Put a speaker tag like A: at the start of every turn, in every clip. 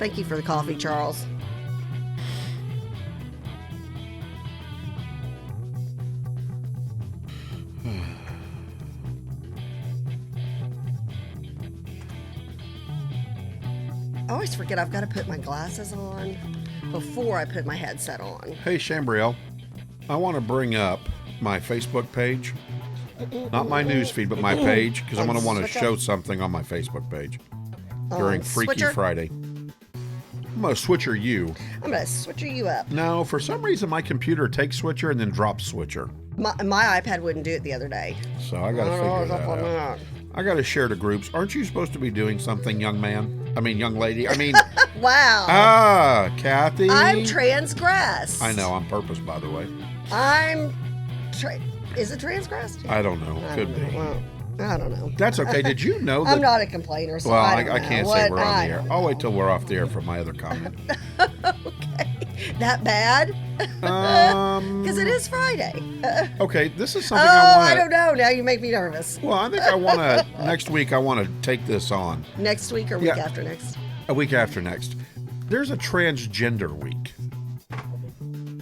A: Thank you for the coffee, Charles. I always forget I've got to put my glasses on before I put my headset on.
B: Hey, Chambrielle, I want to bring up my Facebook page. Not my newsfeed, but my page, because I'm going to want to show something on my Facebook page during Freaky
A: Switcher?
B: Friday. I'm going to switcher you.
A: I'm going to switcher you up.
B: No, for some reason my computer takes switcher and then drops switcher.
A: My iPad wouldn't do it the other day.
B: So I got to figure that out. I got to share to groups. Aren't you supposed to be doing something, young lady?
A: Wow.
B: Kathy.
A: I'm transgressed.
B: I know, on purpose, by the way.
A: Is it transgressed?
B: I don't know. Could be.
A: Well, I don't know.
B: That's okay. Did you know that?
A: I'm not a complainer, so
B: Well,
A: I
B: can't say we're on the air. I'll wait till we're off the air for my other comment.
A: Okay. That bad? Because it is Friday.
B: Okay, this is something
A: I don't know. Now you make me nervous.
B: Well, I think next week I want to take this on.
A: Next week or week after next?
B: A week after next. There's a transgender week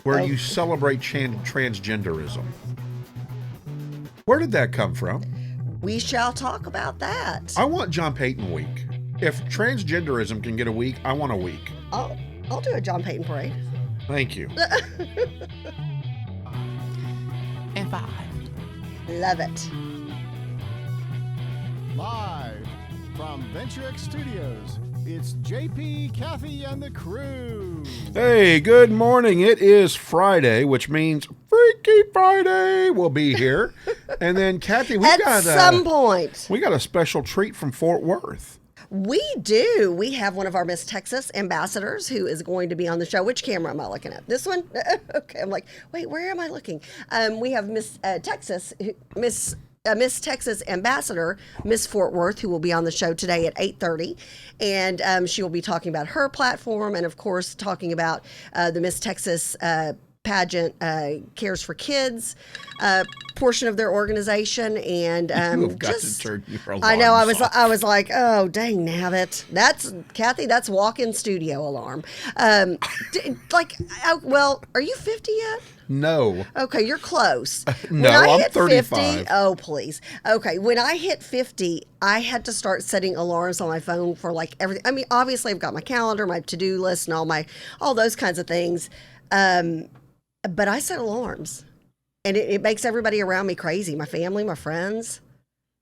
B: where you celebrate transgenderism. Where did that come from?
A: We shall talk about that.
B: I want John Payton week. If transgenderism can get a week, I want a week.
A: I'll do a John Payton parade.
B: Thank you.
C: And 5.
A: Love it.
D: Live from VentureX Studios, it's JP, Kathy, and the crew.
B: Hey, good morning. It is Friday, which means Freaky Friday will be here. And then, Kathy,
A: At some point.
B: We got a special treat from Fort Worth.
A: We do. We have one of our Miss Texas ambassadors who is going to be on the show. Which camera am I looking at? This one? Okay. I'm like, wait, where am I looking? We have Miss Texas, Miss Texas ambassador, Miss Fort Worth, who will be on the show today at 8:30. And she will be talking about her platform and, of course, talking about the Miss Texas pageant Cares for Kids portion of their organization. And
B: You've got to turn your alarms
A: I know.
B: off.
A: I was like, oh dang, now that's Kathy. That's walk-in studio alarm. Well, are you 50 yet?
B: No.
A: Okay, you're close.
B: No, I'm 35.
A: 50, oh, please. Okay, when I hit 50, I had to start setting alarms on my phone for like everything. I mean, obviously, I've got my calendar, my to-do list, and all those kinds of things. But I set alarms, and it makes everybody around me crazy. My family, my friends.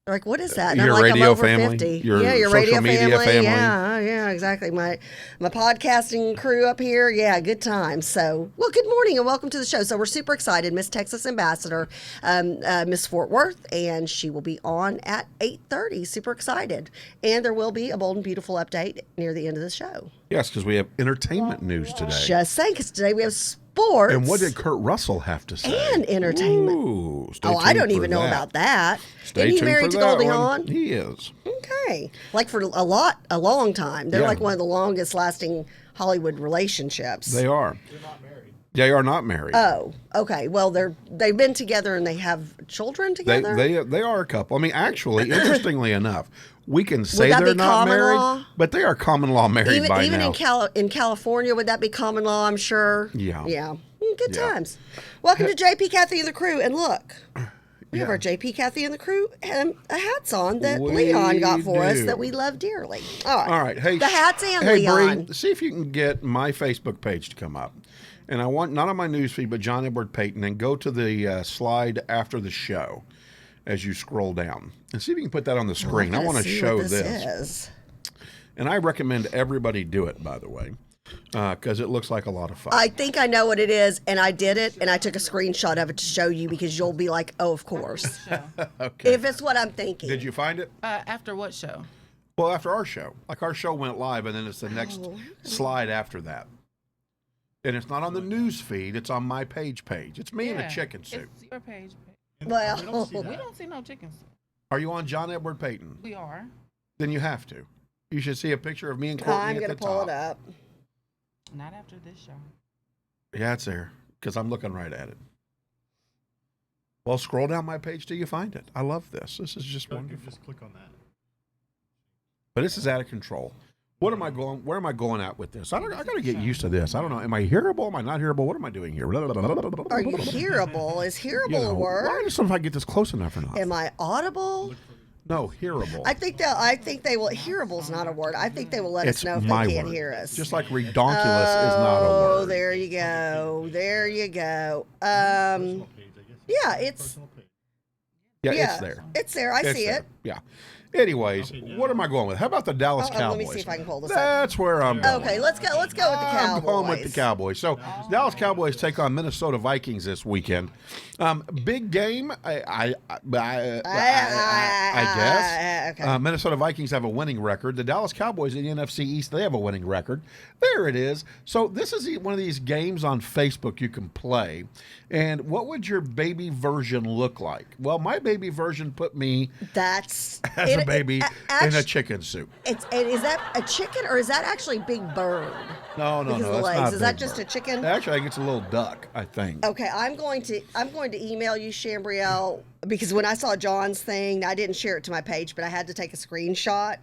A: They're like, what is that? And
B: Your
A: I'm like,
B: radio
A: I'm over
B: family?
A: 50.
B: Your
A: your
B: social
A: radio
B: media family?
A: Yeah, exactly. My podcasting crew up here. Yeah, good times. So, well, good morning and welcome to the show. So we're super excited. Miss Texas Ambassador, Miss Fort Worth, and she will be on at 8:30. Super excited. And there will be a Bold and Beautiful update near the end of the show.
B: Yes, because we have entertainment news today.
A: Just saying, because today we have sports.
B: And what did Kurt Russell have to say?
A: And entertainment.
B: Ooh, stay
A: I don't
B: tuned for
A: even know
B: that.
A: about that.
B: Stay
A: Isn't he
B: tuned
A: married
B: for
A: to
B: that
A: Goldie
B: one.
A: Hawn?
B: He is.
A: Okay. Like for a long time. They're
B: Yeah.
A: like one of the longest lasting Hollywood relationships.
B: They are. They're not married. They are not married.
A: Oh, okay. Well, they've been together and they have children together.
B: They are a couple. I mean, actually, interestingly enough, we can say
A: that
B: they're
A: be
B: not
A: common
B: married,
A: law?
B: but they are common law married by
A: even
B: now.
A: in California, would that be common law? I'm sure.
B: Yeah.
A: Yeah. Good
B: Yeah.
A: times. Welcome to JP, Kathy, and the crew. And look, we have
B: Yeah.
A: our JP, Kathy, and the crew hats on that
B: We
A: Leon got for us
B: do.
A: that we love dearly. All
B: All right. Hey,
A: the hats and
B: hey,
A: Leon.
B: Bree, see if you can get my Facebook page to come up. And I want, not on my newsfeed, but John Edward Payton, and go to the slide after the show as you scroll down. And see if you can put that on the screen. I want to show
A: what
B: this.
A: is.
B: And I recommend everybody do it, by the way, because it looks like a lot of fun.
A: I think I know what it is, and I did it, and I took a screenshot of it to show you because you'll be like, oh, of course.
B: Okay.
A: If it's what I'm thinking.
B: Did you find it?
C: After what show?
B: Well, after our show. Like our show went live, and then it's the next slide after that. And it's not on the news feed. It's on my page. It's me in a chicken suit.
C: It's your page.
A: Well,
C: We don't see no chickens.
B: Are you on John Edward Payton?
C: We are.
B: Then you have to. You should see a picture of me and Courtney
A: I'm
B: at
A: going
B: the
A: to pull
B: top.
A: it up.
C: Not after this show.
B: Yeah, it's there because I'm looking right at it. Well, scroll down my page till you find it. I love this. This is just wonderful.
D: Just click on that.
B: But this is out of control. What am I going? Where am I going at with this? I got to get used to this. I don't know. Am I hearable? Am I not hearable? What am I doing here?
A: Are you hearable? Is hearable a word?
B: I just don't know if I get this close enough or not.
A: Am I audible?
B: No, hearable.
A: I think they will. Hearable's not a word. I think they will let us know if they can't hear us.
B: Just like redonkulous is not a word.
A: Oh, there you go. There you go. Yeah, it's
B: it's there.
A: It's there. I see it.
B: Yeah. Anyways, what am I going with? How about the Dallas Cowboys?
A: Let me see if I can pull this up.
B: That's where I'm going.
A: Okay, let's go. Let's go with the Cowboys.
B: I'm going with the Cowboys. So, Dallas Cowboys take on Minnesota Vikings this weekend. Big game, I guess.
A: Okay.
B: Minnesota Vikings have a winning record. The Dallas Cowboys in the NFC East, they have a winning record. There it is. So, this is one of these games on Facebook you can play. And what would your baby version look like? Well, my baby version put me as a baby in a chicken soup.
A: And is that a chicken or is that actually Big Bird?
B: No.
A: Because of the
B: that's
A: legs.
B: not
A: Is that
B: Big
A: just
B: Bird.
A: a chicken?
B: Actually, I think it's a little duck, I think.
A: Okay, I'm going to email you, Chambrielle, because when I saw John's thing, I didn't share it to my page, but I had to take a screenshot.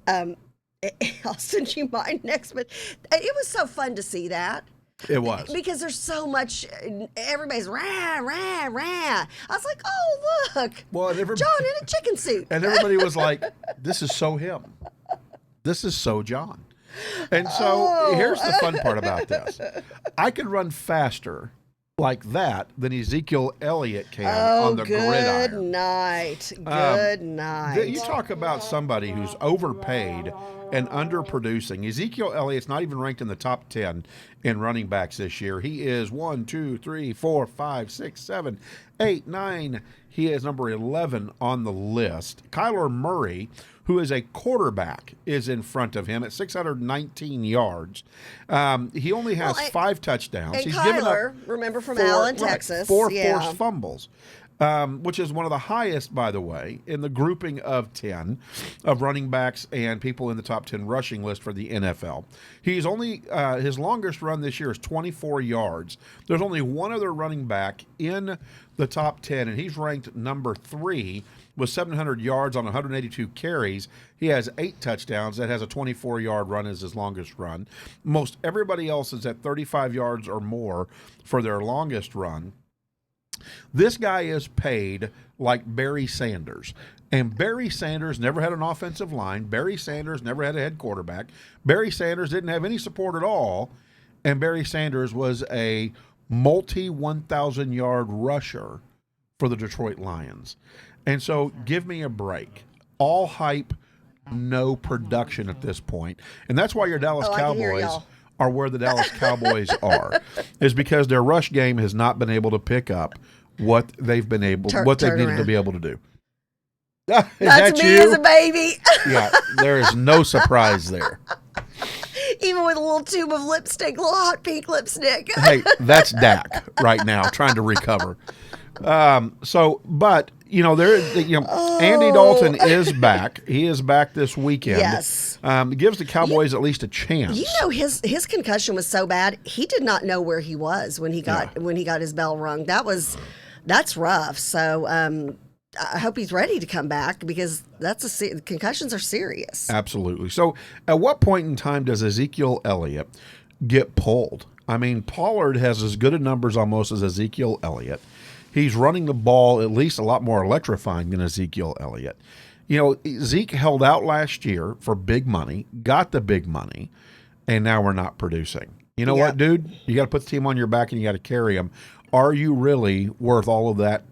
A: I'll send you mine next, but it was so fun to see that.
B: It was.
A: Because there's so much, everybody's rah, rah, rah. I was like, oh, look,
B: Well,
A: John in a chicken suit.
B: And everybody was like, this is so him. This is so John. And so here's the fun part about this. I could run faster like that than Ezekiel Elliott can on the gridiron.
A: Good night. Good night.
B: You talk about somebody who's overpaid and underproducing. Ezekiel Elliott's not even ranked in the top 10 in running backs this year. He is 1, 2, 3, 4, 5, 6, 7, 8, 9. He is number 11 on the list. Kyler Murray, who is a quarterback, is in front of him at 619 yards. He only has 5 touchdowns.
A: And
B: He's
A: Kyler,
B: given up
A: remember from Allen, Texas.
B: 4 forced fumbles. Which is one of the highest, by the way, in the grouping of 10 of running backs and people in the top 10 rushing list for the NFL. He's only his longest run this year is 24 yards. There's only one other running back in the top 10, and he's ranked number 3 with 700 yards on 182 carries. He has 8 touchdowns. That has a 24-yard run as his longest run. Most everybody else is at 35 yards or more for their longest run. This guy is paid like Barry Sanders. And Barry Sanders never had an offensive line. Barry Sanders never had a head quarterback. Barry Sanders didn't have any support at all. And Barry Sanders was a multi-1,000-yard rusher for the Detroit Lions. And so give me a break. All hype, no production at this point. And that's why your Dallas Cowboys are where the Dallas Cowboys are, is because their rush game has not been able to pick up what they've been able, what they've needed to be able to do.
A: That's me as a baby.
B: Yeah, there is no surprise there.
A: Even with a little tube of lipstick, little hot pink lipstick.
B: Hey, that's Dak right now trying to recover. But Andy Dalton is back. He is back this weekend.
A: Yes.
B: Gives the Cowboys at least a chance.
A: His concussion was so bad. He did not know where he was when he got his bell rung. That's rough. So I hope he's ready to come back because concussions are serious.
B: Absolutely. So at what point in time does Ezekiel Elliott get pulled? I mean, Pollard has as good a numbers almost as Ezekiel Elliott. He's running the ball at least a lot more electrifying than Ezekiel Elliott. Zeke held out last year for big money, got the big money, and now we're not producing. You know what, dude? You got to put the team on your back and you got to carry them. Are you really worth all that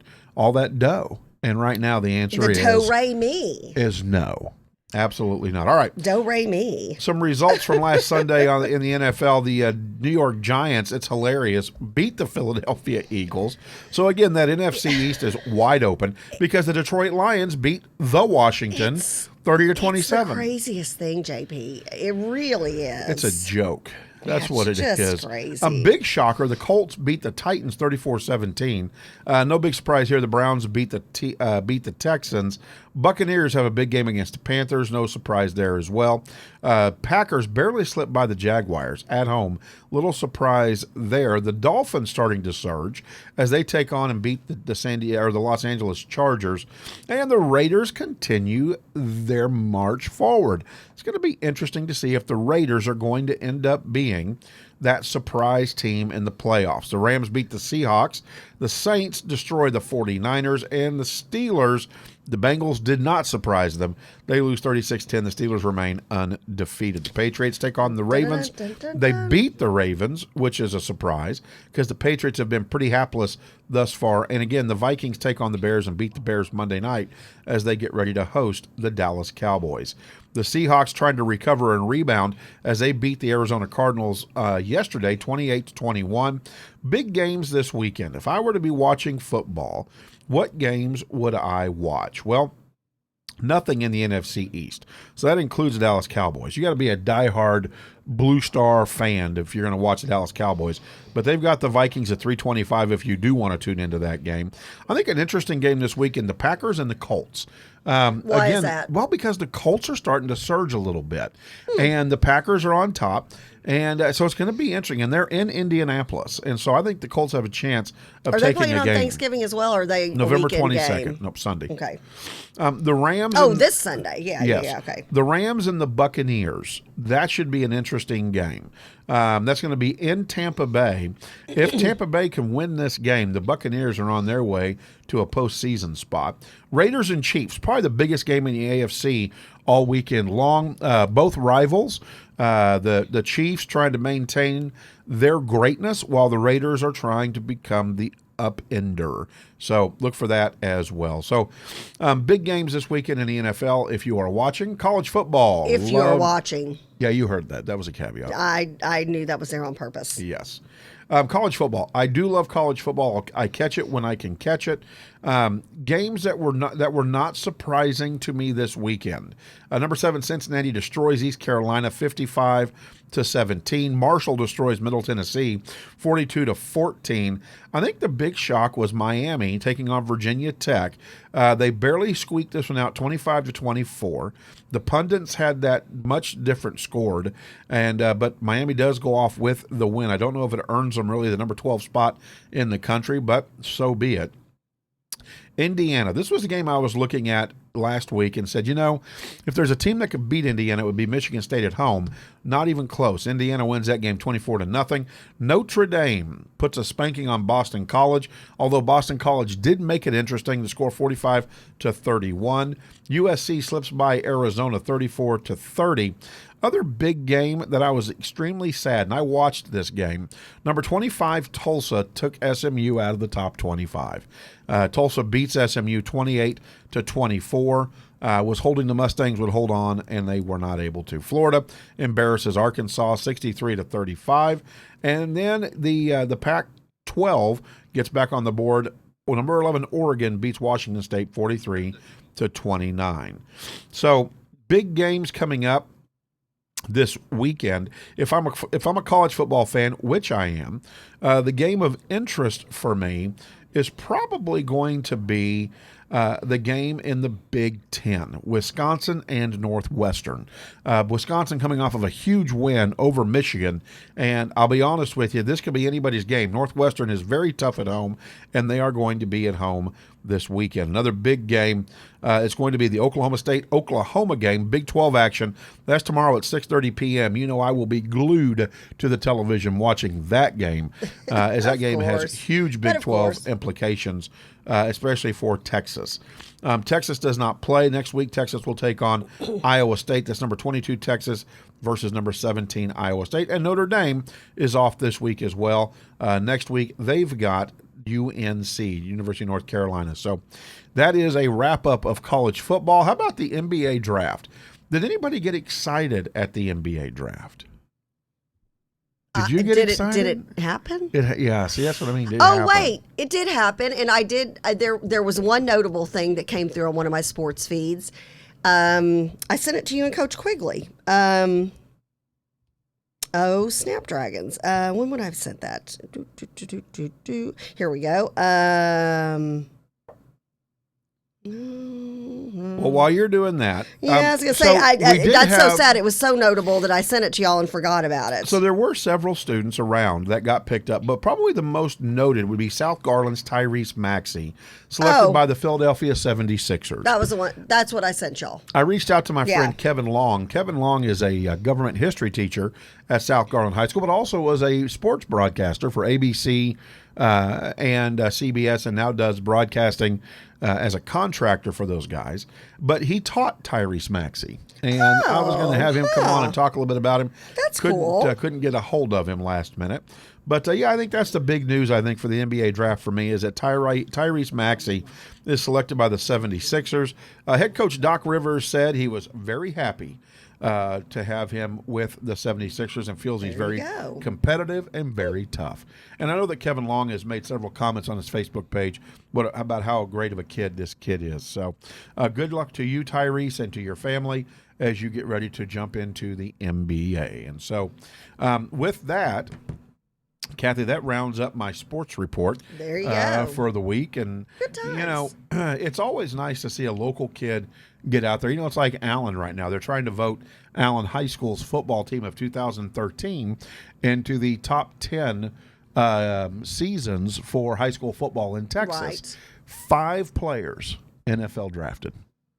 B: dough? And right now the answer is no. Absolutely not. All right.
A: Do-re me.
B: Some results from last Sunday in the NFL. The New York Giants, it's hilarious, beat the Philadelphia Eagles. So, again, that NFC East is wide open because the Detroit Lions beat the Washington 30-27.
A: It's the craziest thing, JP. It really is.
B: It's a joke. That's what it
A: just
B: is.
A: crazy.
B: A big shocker, the Colts beat the Titans 34-17. No big surprise here. The Browns beat the Texans. Buccaneers have a big game against the Panthers. No surprise there as well. Packers barely slipped by the Jaguars at home. Little surprise there. The Dolphins starting to surge as they take on and beat the Los Angeles Chargers. And the Raiders continue their march forward. It's going to be interesting to see if the Raiders are going to end up being that surprise team in the playoffs. The Rams beat the Seahawks. The Saints destroyed the 49ers. And the Steelers, the Bengals did not surprise them. They lose 36-10. The Steelers remain undefeated. The Patriots take on the Ravens. They beat the Ravens, which is a surprise because the Patriots have been pretty hapless thus far. And again, the Vikings take on the Bears and beat the Bears Monday night as they get ready to host the Dallas Cowboys. The Seahawks trying to recover and rebound as they beat the Arizona Cardinals yesterday, 28-21. Big games this weekend. If I were to be watching football, what games would I watch? Well, nothing in the NFC East. So that includes the Dallas Cowboys. You got to be a diehard Blue Star fan if you're going to watch the Dallas Cowboys. But they've got the Vikings at 325 if you do want to tune into that game. I think an interesting game this weekend, the Packers and the Colts.
A: Why is that?
B: Well, because the Colts are starting to surge a little bit, and the Packers are on top. And so it's going to be interesting. And they're in Indianapolis. And so I think the Colts have a chance of
A: Are they
B: taking
A: playing
B: a
A: on
B: game.
A: Thanksgiving as well, or are they
B: November
A: a weekend
B: 22nd.
A: game?
B: Nope, Sunday.
A: Okay.
B: The Rams.
A: Oh,
B: and-
A: this Sunday. Yeah,
B: Yes.
A: yeah, okay.
B: The Rams and the Buccaneers. That should be an interesting game. That's going to be in Tampa Bay. If Tampa Bay can win this game, the Buccaneers are on their way to a postseason spot. Raiders and Chiefs, probably the biggest game in the AFC all weekend long. Both rivals. The Chiefs trying to maintain their greatness while the Raiders are trying to become the upender. So look for that as well. So big games this weekend in the NFL if you are watching. College football.
A: If you're watching.
B: Yeah, you heard that. That was a caveat.
A: I knew that was there on purpose.
B: Yes. College football. I do love college football. I catch it when I can catch it. Games that were not surprising to me this weekend. Number 7, Cincinnati destroys East Carolina 55-17. Marshall destroys Middle Tennessee 42-14. I think the big shock was Miami taking on Virginia Tech. They barely squeaked this one out 25-24. The pundits had that much different scored, and but Miami does go off with the win. I don't know if it earns them really the number 12 spot in the country, but so be it. Indiana. This was a game I was looking at last week and said, if there's a team that could beat Indiana, it would be Michigan State at home. Not even close. Indiana wins that game 24-0. Notre Dame puts a spanking on Boston College, although Boston College did make it interesting. The score 45-31. USC slips by Arizona 34-30. Other big game that I was extremely sad, and I watched this game. Number 25, Tulsa, took SMU out of the top 25. Tulsa beats SMU 28-24. Was holding the Mustangs would hold on, and they were not able to. Florida embarrasses Arkansas 63-35. And then the Pac-12 gets back on the board. Well, number 11, Oregon beats Washington State 43-29. So big games coming up this weekend. If I'm a college football fan, which I am, the game of interest for me is probably going to be the game in the Big Ten, Wisconsin and Northwestern. Wisconsin coming off of a huge win over Michigan, and I'll be honest with you, this could be anybody's game. Northwestern is very tough at home, and they are going to be at home this weekend. Another big game. It's going to be the Oklahoma State-Oklahoma game, Big 12 action. That's tomorrow at 6:30 p.m. I will be glued to the television watching that game, as that game has huge Big 12 implications, especially for Texas. Texas does not play. Next week, Texas will take on Iowa State. That's number 22 Texas versus number 17 Iowa State. And Notre Dame is off this week as well. Next week, they've got UNC, University of North Carolina. So that is a wrap-up of college football. How about the NBA draft? Did anybody get excited at the NBA draft? Did you get excited?
A: Did it happen?
B: Yeah, see, that's what I mean. Did it
A: Oh,
B: happen?
A: wait. It did happen, and I did. There was one notable thing that came through on one of my sports feeds. I sent it to you and Coach Quigley. Oh, Snapdragons. When would I have sent that? Here we go.
B: Well, while you're doing that,
A: yeah, I was gonna say that's so sad. It was so notable that I sent it to y'all and forgot about it.
B: So there were several students around that got picked up, but probably the most noted would be South Garland's Tyrese Maxey, selected by the Philadelphia 76ers.
A: That was the one. That's what I sent y'all.
B: I reached out to my friend Kevin Long. Kevin Long is a government history teacher at South Garland High School, but also was a sports broadcaster for ABC and CBS, and now does broadcasting as a contractor for those guys. But he taught Tyrese Maxey, and I was going to have him come on and talk a little bit about him.
A: That's cool.
B: Couldn't get a hold of him last minute. But, yeah, I think that's the big news, I think, for the NBA draft for me is that Tyrese Maxey is selected by the 76ers. Head coach Doc Rivers said he was very happy to have him with the 76ers and feels he's very competitive and very tough. And I know that Kevin Long has made several comments on his Facebook page about how great of a kid this kid is. So good luck to you, Tyrese, and to your family as you get ready to jump into the NBA. And so with that, Kathy, that rounds up my sports report.
A: There you go.
B: For the week. And, it's always nice to see a local kid get out there. It's like Allen right now. They're trying to vote Allen High School's football team of 2013 into the top 10 seasons for high school football in Texas.
A: Right.
B: 5 players NFL drafted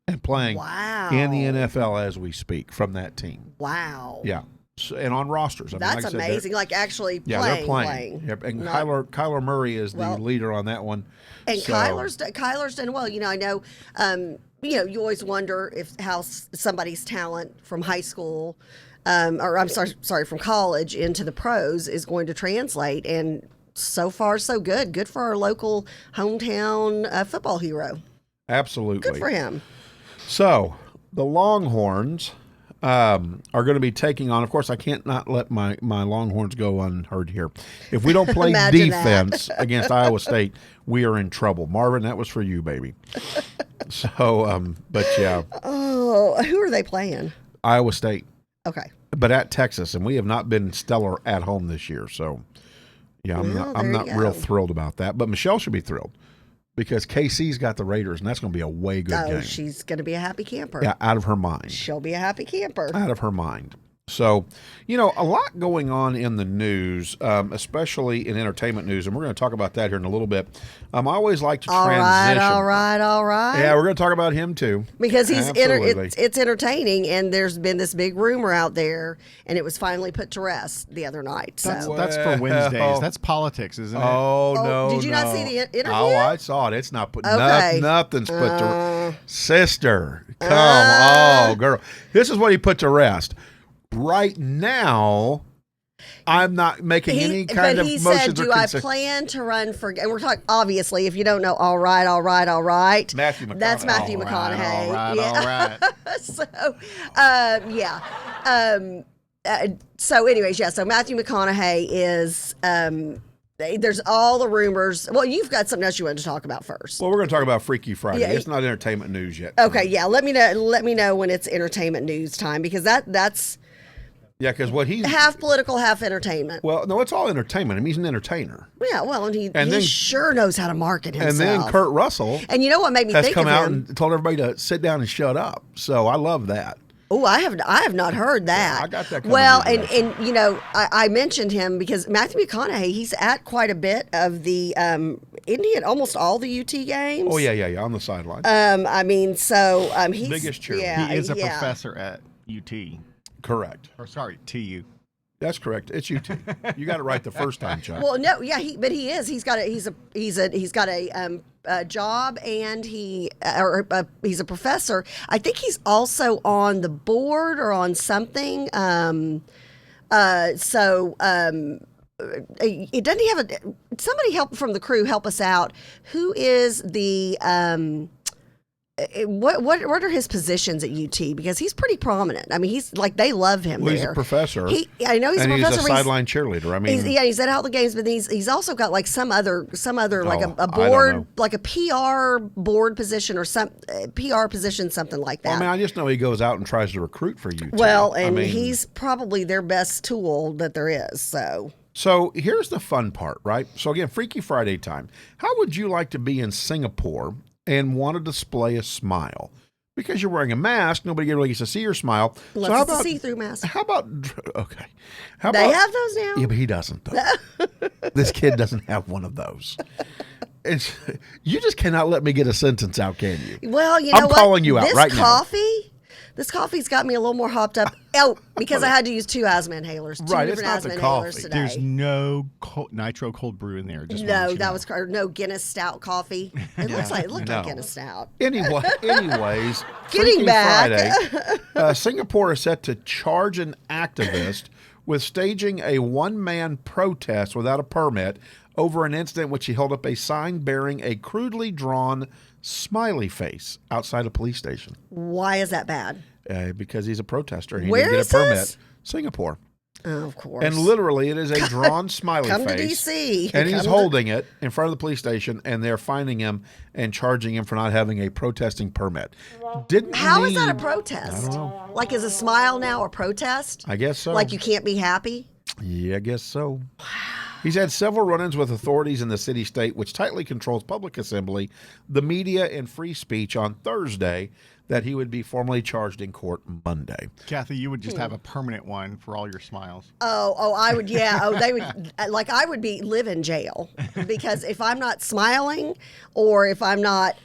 B: and playing in the NFL as we speak from that team.
A: Wow.
B: Yeah. And on rosters. I mean,
A: that's amazing. Like actually playing.
B: Yeah, they're playing. Yep. And Kyler Murray is the leader on that one.
A: And Kyler's done well. I know, you always wonder how somebody's talent from high school, or I'm sorry, from college into the pros is going to translate. And so far, so good. Good for our local hometown football hero.
B: Absolutely.
A: Good for him.
B: So the Longhorns are going to be taking on, of course, I can't not let my Longhorns go unheard here. If we don't play defense against Iowa State, we are in trouble. Marvin, that was for you, baby. So, but yeah.
A: Oh, who are they playing?
B: Iowa State.
A: Okay.
B: But at Texas, and we have not been stellar at home this year. So, yeah, I'm not real thrilled about that. But Michelle should be thrilled because KC's got the Raiders, and that's going to be a way good game.
A: She's going to be a happy camper.
B: Yeah, out of her mind.
A: She'll be a happy camper.
B: Out of her mind. So, a lot going on in the news, especially in entertainment news, and we're going to talk about that here in a little bit. I always like to transition.
A: All right.
B: Yeah, we're going to talk about him too.
A: Because it's entertaining, and there's been this big rumor out there, and it was finally put to rest the other night. So
D: That's for Wednesdays. That's politics, isn't it?
B: Oh, no,
A: did you not see the interview?
B: Oh, I saw it. It's not put. Nothing's put to rest. Sister, come. Girl. This is what he put to rest. Right now, I'm not making any kind of motions.
A: But he said, do I plan to run for, and we're talking, obviously, if you don't know, all right.
B: Matthew McConaughey.
A: That's Matthew McConaughey.
D: All right.
A: So, anyways, so Matthew McConaughey is, there's all the rumors. Well, you've got something else you wanted to talk about first.
B: Well, we're going to talk about Freaky Friday. Yeah, it's not entertainment news yet.
A: Okay, yeah. Let me know when it's entertainment news time because that's.
B: Yeah, because what he's
A: half political, half entertainment.
B: Well, no, it's all entertainment. I mean, he's an entertainer.
A: Yeah, well, and he sure knows how to market himself.
B: And then Kurt Russell,
A: and you know what made me think of him?
B: Has come out and told everybody to sit down and shut up. So I love that.
A: Oh, I have not heard that.
B: Yeah, I got that.
A: Well, and I mentioned him because Matthew McConaughey, he's at quite a bit of the Indian, almost all the UT games.
B: Oh yeah, on the sideline.
A: He's
B: biggest cheerleader.
A: Yeah,
D: he is a professor at UT.
B: Correct.
D: Or sorry, TU.
B: That's correct. It's UT. You got it right the first time, Chuck.
A: Well, no, yeah, but he is. He's got a job, and he's a professor. I think he's also on the board or on something. It doesn't he have somebody from the crew help us out? Who is the what are his positions at UT? Because he's pretty prominent. I mean, he's like they love him.
B: Well,
A: there.
B: He's a professor.
A: I know he's
B: and
A: a professor.
B: He's a sideline cheerleader. I mean,
A: he's at all the games, but he's also got like some other like a
B: I don't
A: board,
B: know.
A: like a PR board position or some PR position, something like that.
B: I mean, I just know he goes out and tries to recruit for UT.
A: Well, and
B: I mean,
A: he's probably their best tool that there is.
B: So here's the fun part, right? So again, Freaky Friday time. How would you like to be in Singapore and want to display a smile? Because you're wearing a mask, nobody really gets to see your smile.
A: Unless
B: so how
A: it's
B: about
A: a see-through mask.
B: How about okay? How
A: They
B: about,
A: have those now.
B: Yeah, but he doesn't though. This kid doesn't have one of those. You just cannot let me get a sentence out, can you?
A: Well, you know
B: I'm
A: what?
B: calling you out right now.
A: This coffee's got me a little more hopped up. Oh, because I had to use 2 asthma inhalers. Two
B: Right, it's
A: different
B: not the
A: asthma
B: coffee.
A: inhalers today.
D: There's no nitro cold brew in there. Just wanna let
A: No,
D: you
A: that
D: know.
A: was no Guinness Stout coffee. It looked
B: No.
A: like Guinness Stout.
B: Anyways,
A: Getting
B: Freaky
A: back.
B: Friday, Singapore is set to charge an activist with staging a one-man protest without a permit over an incident in which he held up a sign bearing a crudely drawn smiley face outside a police station.
A: Why is that bad?
B: Because he's a protester. He
A: Where
B: didn't
A: is
B: get a permit.
A: this?
B: Singapore.
A: Oh, of course.
B: And literally, it is a drawn smiley
A: Come to
B: face.
A: DC.
B: And he's
A: Come to-
B: holding it in front of the police station, and they're finding him and charging him for not having a protesting permit.
A: How is that a protest? Like, is a smile now a protest?
B: I guess so.
A: Like you can't be happy?
B: Yeah, I guess so. He's had several run-ins with authorities in the city-state, which tightly controls public assembly, the media, and free speech on Thursday, that he would be formally charged in court Monday.
D: Kathy, you would just have a permanent one for all your smiles.
A: Oh, I would, yeah. Oh, they would, like, I would live in jail because if I'm not smiling or if I'm not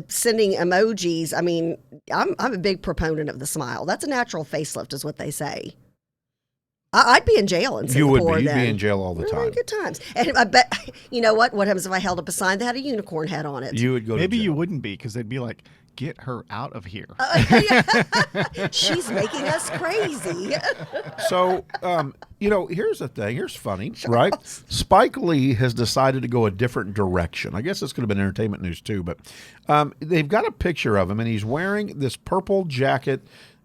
A: sending emojis, I mean, I'm a big proponent of the smile. That's a natural facelift, is what they say. I'd be in jail in Singapore.
B: You would be. You'd
A: then.
B: be in jail all the time.
A: Good times. And I bet, you know what? What happens if I held up a sign that had a unicorn head on it?
B: You would go
D: Maybe
B: to jail.
D: you wouldn't be because they'd be like, get her out of here.
A: She's making us crazy.
B: So, here's the thing. Here's funny, right? Spike Lee has decided to go a different direction. I guess this could have been entertainment news too, but they've got a picture of him, and he's wearing this purple jacket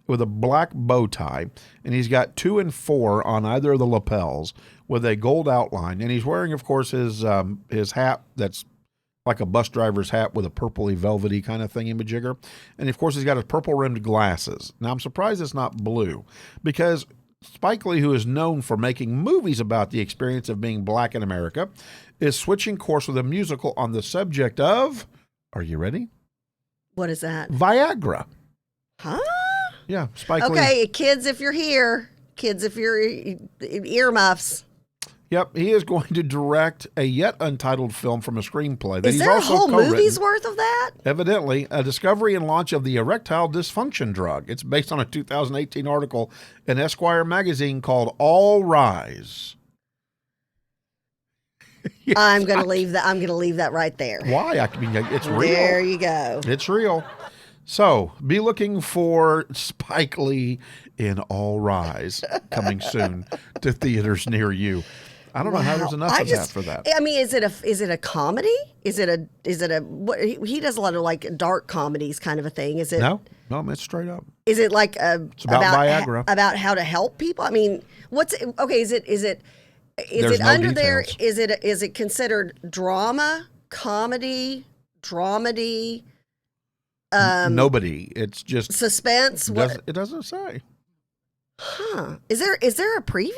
B: with a black bow tie, and he's got 2 and 4 on either of the lapels with a gold outline, and he's wearing, of course, his hat that's like a bus driver's hat with a purpley velvety kind of thingy-majigger. And, of course, he's got his purple-rimmed glasses. Now, I'm surprised it's not blue because Spike Lee, who is known for making movies about the experience of being black in America, is switching course with a musical on the subject of, are you ready?
A: What is that?
B: Viagra.
A: Huh?
B: Yeah, Spike Lee.
A: Okay, kids, if you're here, kids, if you're earmuffs.
B: Yep, he is going to direct a yet untitled film from a screenplay that
A: Is
B: he's
A: there a
B: also
A: whole
B: co-written.
A: movie's worth of that?
B: Evidently, a discovery and launch of the erectile dysfunction drug. It's based on a 2018 article in Esquire magazine called All Rise.
A: I'm going to leave that. I'm going to leave that right there.
B: Why? I mean, it's real.
A: There you go.
B: It's real. So, be looking for Spike Lee in All Rise coming soon to theaters near you. I don't know how there's enough of that for that.
A: I mean, is it a comedy? Is it a what, he does a lot of like dark comedies kind of a thing. Is it?
B: No, it's straight up.
A: Is it like
B: It's about Viagra.
A: About how to help people? I mean, okay? Is it
B: There's no
A: under there?
B: details.
A: Is it considered drama, comedy, dramedy?
B: Nobody. It's just
A: Suspense.
B: it doesn't say.
A: Huh? Is there a preview?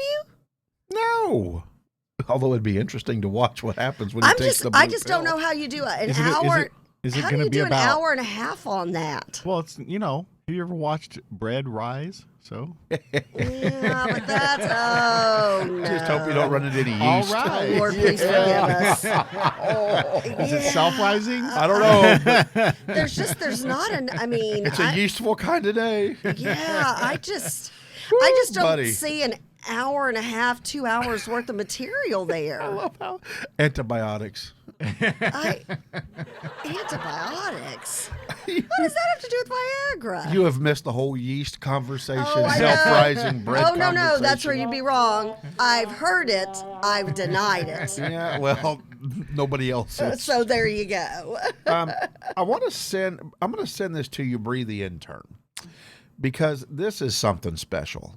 B: No. Although it'd be interesting to watch what happens when he takes the blue
A: I just don't
B: pill.
A: know how you do an
D: Is it-
A: hour.
D: is it
A: how
D: gonna
A: do you
D: be
A: do
D: about-
A: an hour and a half on that?
D: Well, it's, have you ever watched bread rise? So,
A: Yeah, but that's no.
B: Just hope you don't run into any
D: all
B: yeast.
D: right.
A: Lord, please forgive us.
D: Is it self-rising?
B: I don't know. But
A: There's not an. I mean,
B: it's a yeastful kind of day.
A: yeah. I just don't
B: buddy.
A: see an hour and a half, 2 hours worth of material there.
B: Antibiotics.
A: Antibiotics? What does that have to do with Viagra?
B: You have missed the whole yeast conversation,
A: Oh, I
B: self-rising bread
A: Oh, no,
B: conversation.
A: that's where you'd be wrong. I've heard it. I've denied it.
B: Yeah, well, nobody else is.
A: So there you go.
B: I'm going to send this to you, Bree the intern, because this is something special.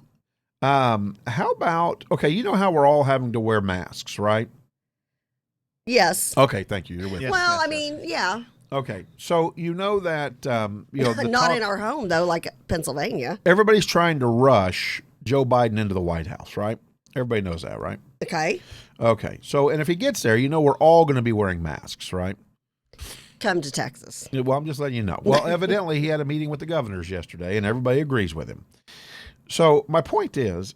B: How about, okay, you know how we're all having to wear masks, right?
A: Yes.
B: Okay, thank you. You're with me.
A: Well, I mean, yeah.
B: Okay, so you know that the
A: Not in our home, though, like Pennsylvania.
B: everybody's trying to rush Joe Biden into the White House, right? Everybody knows that, right?
A: Okay.
B: Okay, so, and if he gets there, we're all going to be wearing masks, right?
A: Come to Texas.
B: Yeah, well, I'm just letting you know. Well, evidently he had a meeting with the governors yesterday, and everybody agrees with him. So my point is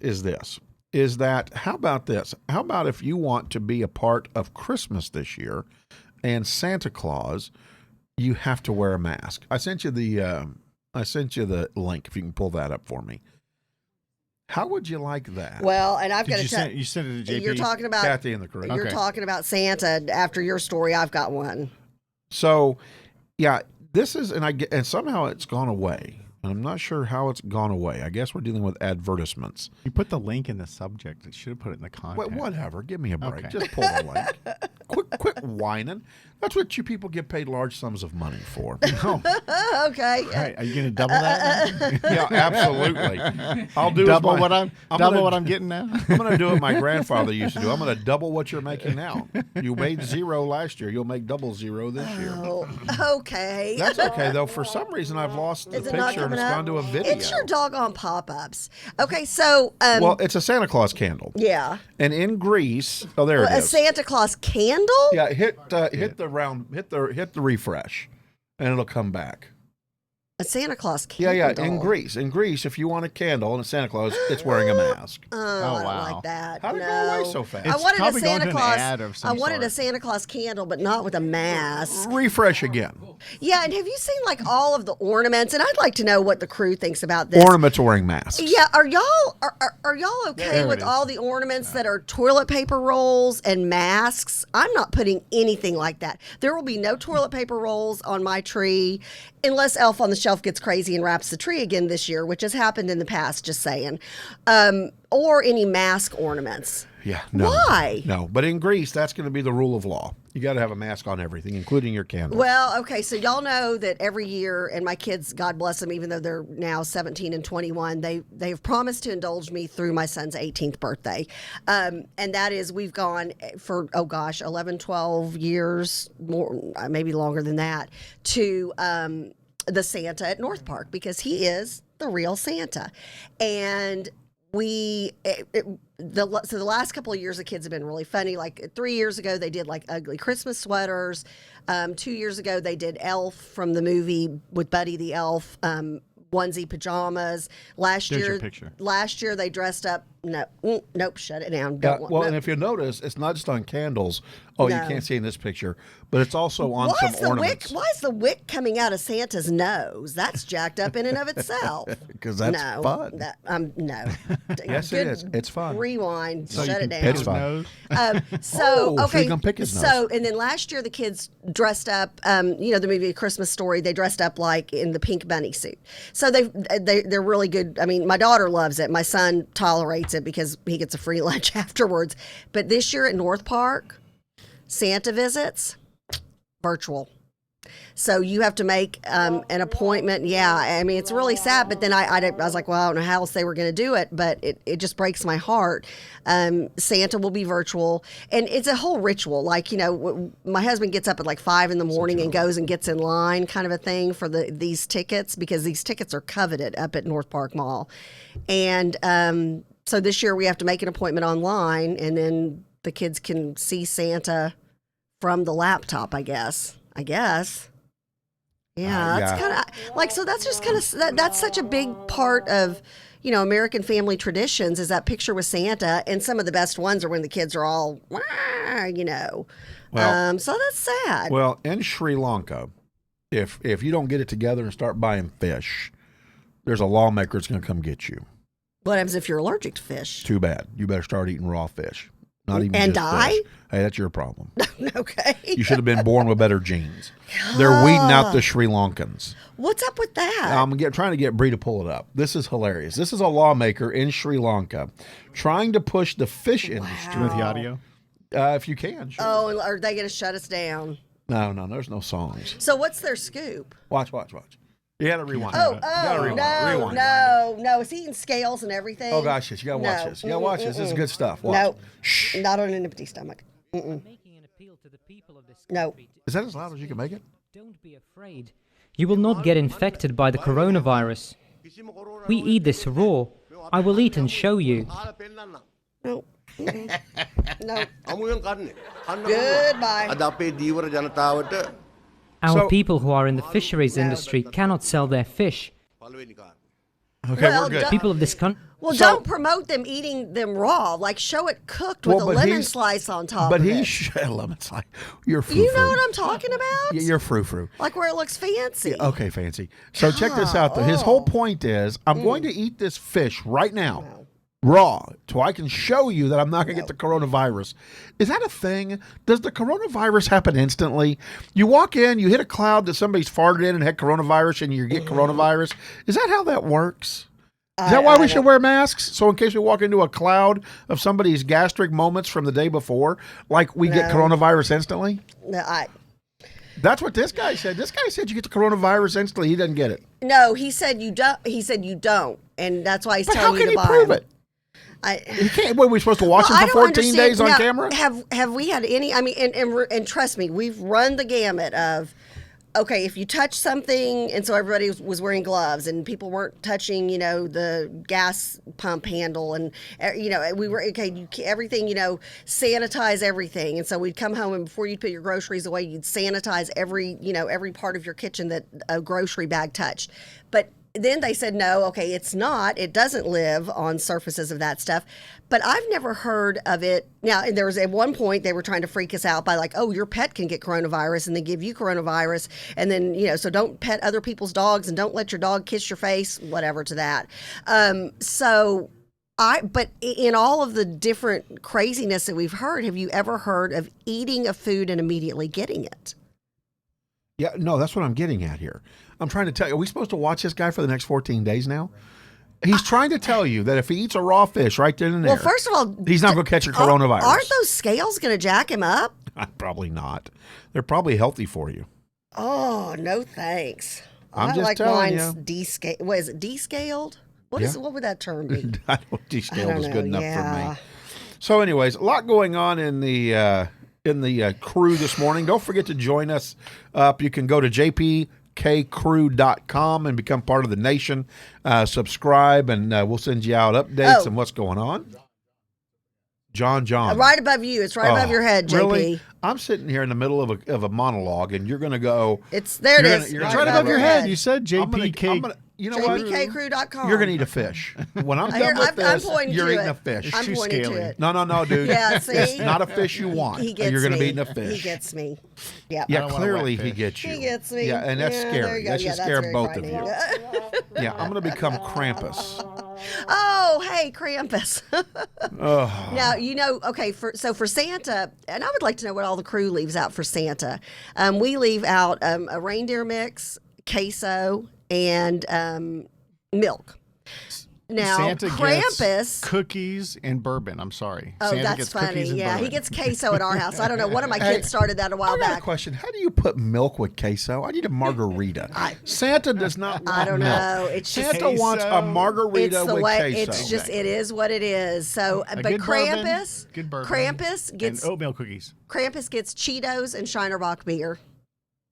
B: that how about this? How about if you want to be a part of Christmas this year and Santa Claus, you have to wear a mask. I sent you the link if you can pull that up for me. How would you like that?
A: Well, and I've got to tell
D: you sent it to JP?
A: You're talking about
B: Kathy and the crew.
A: You're
D: Okay.
A: talking about Santa. After your story, I've got one.
B: So, yeah, this is, and somehow it's gone away. I'm not sure how it's gone away. I guess we're dealing with advertisements.
D: You put the link in the subject. It should have put it in the content.
B: Whatever. Give me a break.
D: Okay.
B: Just pull the link. Quit whining. That's what you people get paid large sums of money for.
D: Oh,
A: Okay.
D: all right. Are you going to double that? now?
B: Yeah, absolutely. I'll do
D: double
B: as
D: what I'm
B: gonna-
D: what I'm getting now.
B: I'm going to do what my grandfather used to do. I'm going to double what you're making now. You made zero last year. You'll make double zero this year.
A: Oh, okay.
B: That's okay, though. For some reason, I've lost the
A: Is it not
B: picture and
A: coming
B: it's
A: up?
B: gone to a video.
A: It's your doggone pop-ups. Okay, so
B: Well, it's a Santa Claus candle.
A: yeah,
B: And in Greece, oh, there it
A: a
B: is.
A: Santa Claus candle.
B: Yeah, hit the refresh, and it'll come back.
A: A Santa Claus
B: Yeah,
A: candle.
B: yeah. In Greece, if you want a candle and a Santa Claus, it's wearing a mask.
A: Oh, I don't
D: wow.
A: like that.
B: How'd it
A: no.
B: go away so fast?
A: I
D: It's
A: wanted a
D: probably going
A: Santa
D: to an
A: Claus.
D: ad of some
A: I wanted a
D: sort.
A: Santa Claus candle, but not with a mask.
B: Refresh again.
A: Yeah, and have you seen like all of the ornaments? And I'd like to know what the crew thinks about this.
B: Ornaments wearing masks.
A: Yeah, are y'all okay
D: There it
A: with
D: is.
A: all the ornaments that are toilet paper rolls and masks? I'm not putting anything like that. There will be no toilet paper rolls on my tree unless Elf on the Shelf gets crazy and wraps the tree again this year, which has happened in the past, just saying. Or any mask ornaments.
B: Yeah, no.
A: Why?
B: No, but in Greece, that's going to be the rule of law. You got to have a mask on everything, including your candle.
A: Well, okay, so y'all know that every year, and my kids, God bless them, even though they're now 17 and 21, they've promised to indulge me through my son's 18th birthday. And that is, we've gone for, 11, 12 years, more, maybe longer than that, to the Santa at North Park, because he is the real Santa. And the last couple of years, the kids have been really funny. Like 3 years ago, they did like ugly Christmas sweaters. 2 years ago, they did Elf from the movie with Buddy the Elf, onesie pajamas.
D: There's your picture.
A: Last year they dressed up. Nope, shut it down. Don't want,
B: Well,
A: nope.
B: and if you notice, it's not just on candles. Oh, you
A: No.
B: can't see in this picture, but it's also on
A: Why
B: some
A: is the wick?
B: ornaments.
A: Why is the wick coming out of Santa's nose? That's jacked up in and of itself.
B: Because that's
A: no,
B: fun.
A: No.
B: Yes, it is. It's fun.
A: Rewind.
D: So
A: shut
D: you
A: it
D: can
A: down.
D: pick
B: It's
D: his
B: fun.
D: nose.
A: So
B: Oh, so
A: okay,
B: you can pick his nose.
A: so and then last year the kids dressed up. The movie A Christmas Story. They dressed up like in the pink bunny suit. So they're really good. I mean, my daughter loves it. My son tolerates it because he gets a free lunch afterwards. But this year at North Park, Santa visits virtual. So you have to make an appointment. Yeah, I mean, it's really sad. But then I was like, well, I don't know how else they were going to do it, but it just breaks my heart. Santa will be virtual. And it's a whole ritual. Like, my husband gets up at like 5 in the morning and goes and gets in line kind of a thing for these tickets, because these tickets are coveted up at North Park Mall. And so this year we have to make an appointment online, and then the kids can see Santa from the laptop, I guess. Yeah, that's
B: yeah.
A: kind of like, so that's just kind of, that's such a big part of, American family traditions, is that picture with Santa. And some of the best ones are when the kids are all,
B: Well-
A: so that's sad.
B: Well, in Sri Lanka, if you don't get it together and start buying fish, there's a lawmaker that's going to come get you.
A: What happens if you're allergic to fish?
B: Too bad. You better start eating raw fish. Not even
A: And
B: just
A: die?
B: fish. Hey, that's your problem.
A: Okay.
B: You should have been born with better genes. They're weeding out the Sri Lankans.
A: What's up with that?
B: I'm trying to get Bree to pull it up. This is hilarious. This is a lawmaker in Sri Lanka trying to push the fish industry.
D: With the audio.
B: If you can, sure.
A: Oh, and are they going to shut us down?
B: No, there's no songs.
A: So what's their scoop?
B: Watch. You got to rewind.
A: Oh,
B: You gotta rewind.
A: no. It's eating scales and everything.
B: Oh, gosh, yes. You got to watch
A: No.
B: this. You got to watch this. This is good stuff. Watch.
A: No,
B: Shh.
A: not on an empty stomach.
E: Making an appeal to the people of this
A: No.
E: country to
B: Is that as loud as you can make it?
E: don't be afraid. You will not get infected by the coronavirus. We eat this raw. I will eat and show you.
A: No. No.
F: අමුයෙන් කන්නේ.
A: Goodbye.
F: අද අපේ දීවර ජනතාවට
E: Our
B: So-
E: people who are in the fisheries industry cannot sell their fish.
F: පළවෙනි කාරණා.
B: Okay,
A: Well,
B: we're good.
A: duh.
E: People of this country.
A: Well,
B: So-
A: don't promote them eating them raw. Like, show it cooked with
B: Well,
A: a
B: but
A: lemon
B: he's-
A: slice on top
B: But
A: of
B: he's
A: it.
B: lemons like you're frou
A: You know what I'm talking about?
B: You're frou.
A: Like where it looks fancy.
B: Okay, fancy. So check this out though. His whole point is I'm going to eat this fish right now. Raw, so I can show you that I'm not going to get the coronavirus. Is that a thing? Does the coronavirus happen instantly? You walk in, you hit a cloud that somebody's farted in and had coronavirus, and you get coronavirus. Is that how that works? Is that why we should wear masks? So in case we walk into a cloud of somebody's gastric moments from the day before, like we get coronavirus instantly?
A: No,
B: That's what this guy said. This guy said you get the coronavirus instantly. He doesn't get it.
A: no, he said you don't. He said you don't, and that's why he's
B: But how
A: telling
B: can
A: you
B: he
A: to buy
B: prove
A: them.
B: it? He can't. What, are we supposed to watch
A: Well, I
B: him for
A: don't
B: 14
A: understand.
B: days on
A: Now,
B: camera?
A: Have we had any? I mean, and trust me, we've run the gamut of. Okay, if you touch something, and so everybody was wearing gloves, and people weren't touching, the gas pump handle, and we were everything, sanitize everything, and so we'd come home, and before you'd put your groceries away, you'd sanitize every part of your kitchen that a grocery bag touched, but. Then they said, no, okay, it's not. It doesn't live on surfaces of that stuff. But I've never heard of it. Now, and there was at one point they were trying to freak us out by like, oh, your pet can get coronavirus and they give you coronavirus. And then, so don't pet other people's dogs and don't let your dog kiss your face, whatever to that. But in all of the different craziness that we've heard, have you ever heard of eating a food and immediately getting it?
B: Yeah, no, that's what I'm getting at here. I'm trying to tell you, are we supposed to watch this guy for the next 14 days now? He's trying to tell you that if he eats a raw fish right then and there,
A: Well, first of all,
B: he's not going to catch a coronavirus.
A: Aren't those scales going to jack him up?
B: Probably not. They're probably healthy for you.
A: Oh, no thanks.
B: I'm
A: I
B: just
A: like
B: telling
A: mine's
B: you.
A: descaled. What is it, descaled? What would that term be?
B: I don't think
A: I
B: descaled
A: don't
B: is
A: know,
B: good enough
A: yeah.
B: for me. So anyways, a lot going on in the crew this morning. Don't forget to join us up. You can go to jpkcrew.com and become part of the nation. Subscribe, and we'll send you out updates on what's going on. John.
A: Right above you. It's right above your head, JP.
B: Really? I'm sitting here in the middle of a monologue, and you're going to go.
A: There it
B: You're
A: is.
B: gonna- you're
D: It's right above your head. You said JPK.
B: You know what?
A: JPKcrew.com.
B: You're going to eat a fish. When I'm
A: Here,
B: done with
A: I'm
B: this,
A: pointing
B: you're
A: to
B: eating
A: it.
B: a fish.
A: I'm
D: too
A: pointing
D: scaly.
A: to it.
B: No, dude.
A: Yeah, see?
B: It's not a fish you want.
A: He gets
B: You're going to
A: me.
B: be eating a fish.
A: He gets me. Yeah.
B: Yeah,
D: don't wanna
B: clearly
D: wet
B: he
D: fish.
B: gets you.
A: He gets me.
B: Yeah, and that's
A: Yeah, there
B: scary.
A: you go.
B: That
A: Yeah,
B: should
A: that's
B: scare
A: very
B: both of
A: frightening.
B: you. Yeah, I'm going to become Krampus.
A: Oh, hey, Krampus.
B: Oh.
A: Now, okay, for Santa, and I would like to know what all the crew leaves out for Santa. We leave out a reindeer mix, queso, and milk. Now,
D: Santa
A: Krampus.
D: gets cookies and bourbon. I'm sorry.
A: Oh,
D: Santa
A: that's
D: gets
A: funny.
D: cookies and
A: Yeah, he
D: bourbon.
A: gets queso at our house. I don't know. One of my
B: Hey,
A: kids started that a while
B: I got a
A: back.
B: question. How do you put milk with queso? I need a margarita. Santa does not want
A: I don't
B: milk.
A: know. It's just
B: Santa wants a
D: Queso.
B: margarita
A: it's the
B: with
A: way.
B: queso.
A: It's just it is what it is. So, but
D: good bourbon,
A: Krampus,
D: good bourbon,
A: Krampus gets
D: and oatmeal cookies.
A: Krampus gets Cheetos and Shinerbach beer.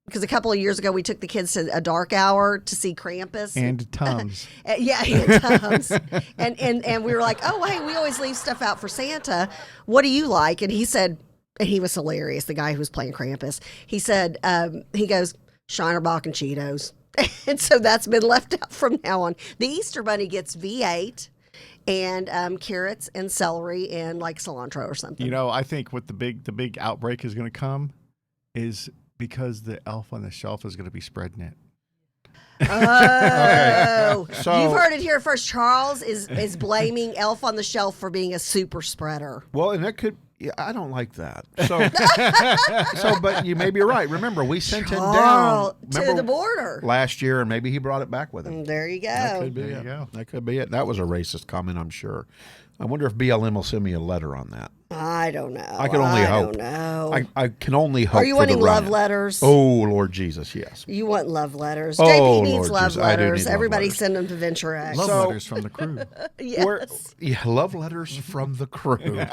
A: Because a couple of years ago, we took the kids to a dark hour to see Krampus.
D: And Tums.
A: Yeah, and Tums. and we were like, oh, hey, we always leave stuff out for Santa. What do you like? And he said, and he was hilarious, the guy who was playing Krampus. He said, he goes, Shinerbach and Cheetos. And so that's been left out from now on. The Easter Bunny gets V8 and carrots and celery and like cilantro or something.
D: I think what the big outbreak is going to come is because the elf on the shelf is going to be spreading it.
A: Oh,
B: so-
A: you've heard it here first. Charles is blaming Elf on the Shelf for being a super spreader.
B: Well, and that could Yeah, I don't like that. So, but you may be right. Remember, we sent him down
A: Charles, to
B: remember,
A: the border.
B: last year, and maybe he brought it back with him.
A: There you
B: That
A: go.
B: could be
D: There
B: it.
D: you go.
B: That could be it. That was a racist comment, I'm sure. I wonder if BLM will send me a letter on that.
A: I don't know.
B: I can only hope.
A: don't know.
B: I can only hope.
A: Are you
B: for
A: wanting
B: the
A: love
B: run-in.
A: letters?
B: Oh, Lord Jesus, yes.
A: You want love letters.
B: Oh,
A: JP needs
B: Lord
A: love
B: Jesus, I do
A: letters.
B: need love
A: Everybody
B: letters.
A: send them to Venture X.
D: Love
B: So-
D: letters from the crew.
A: Yes.
B: Yeah, love letters from the crew.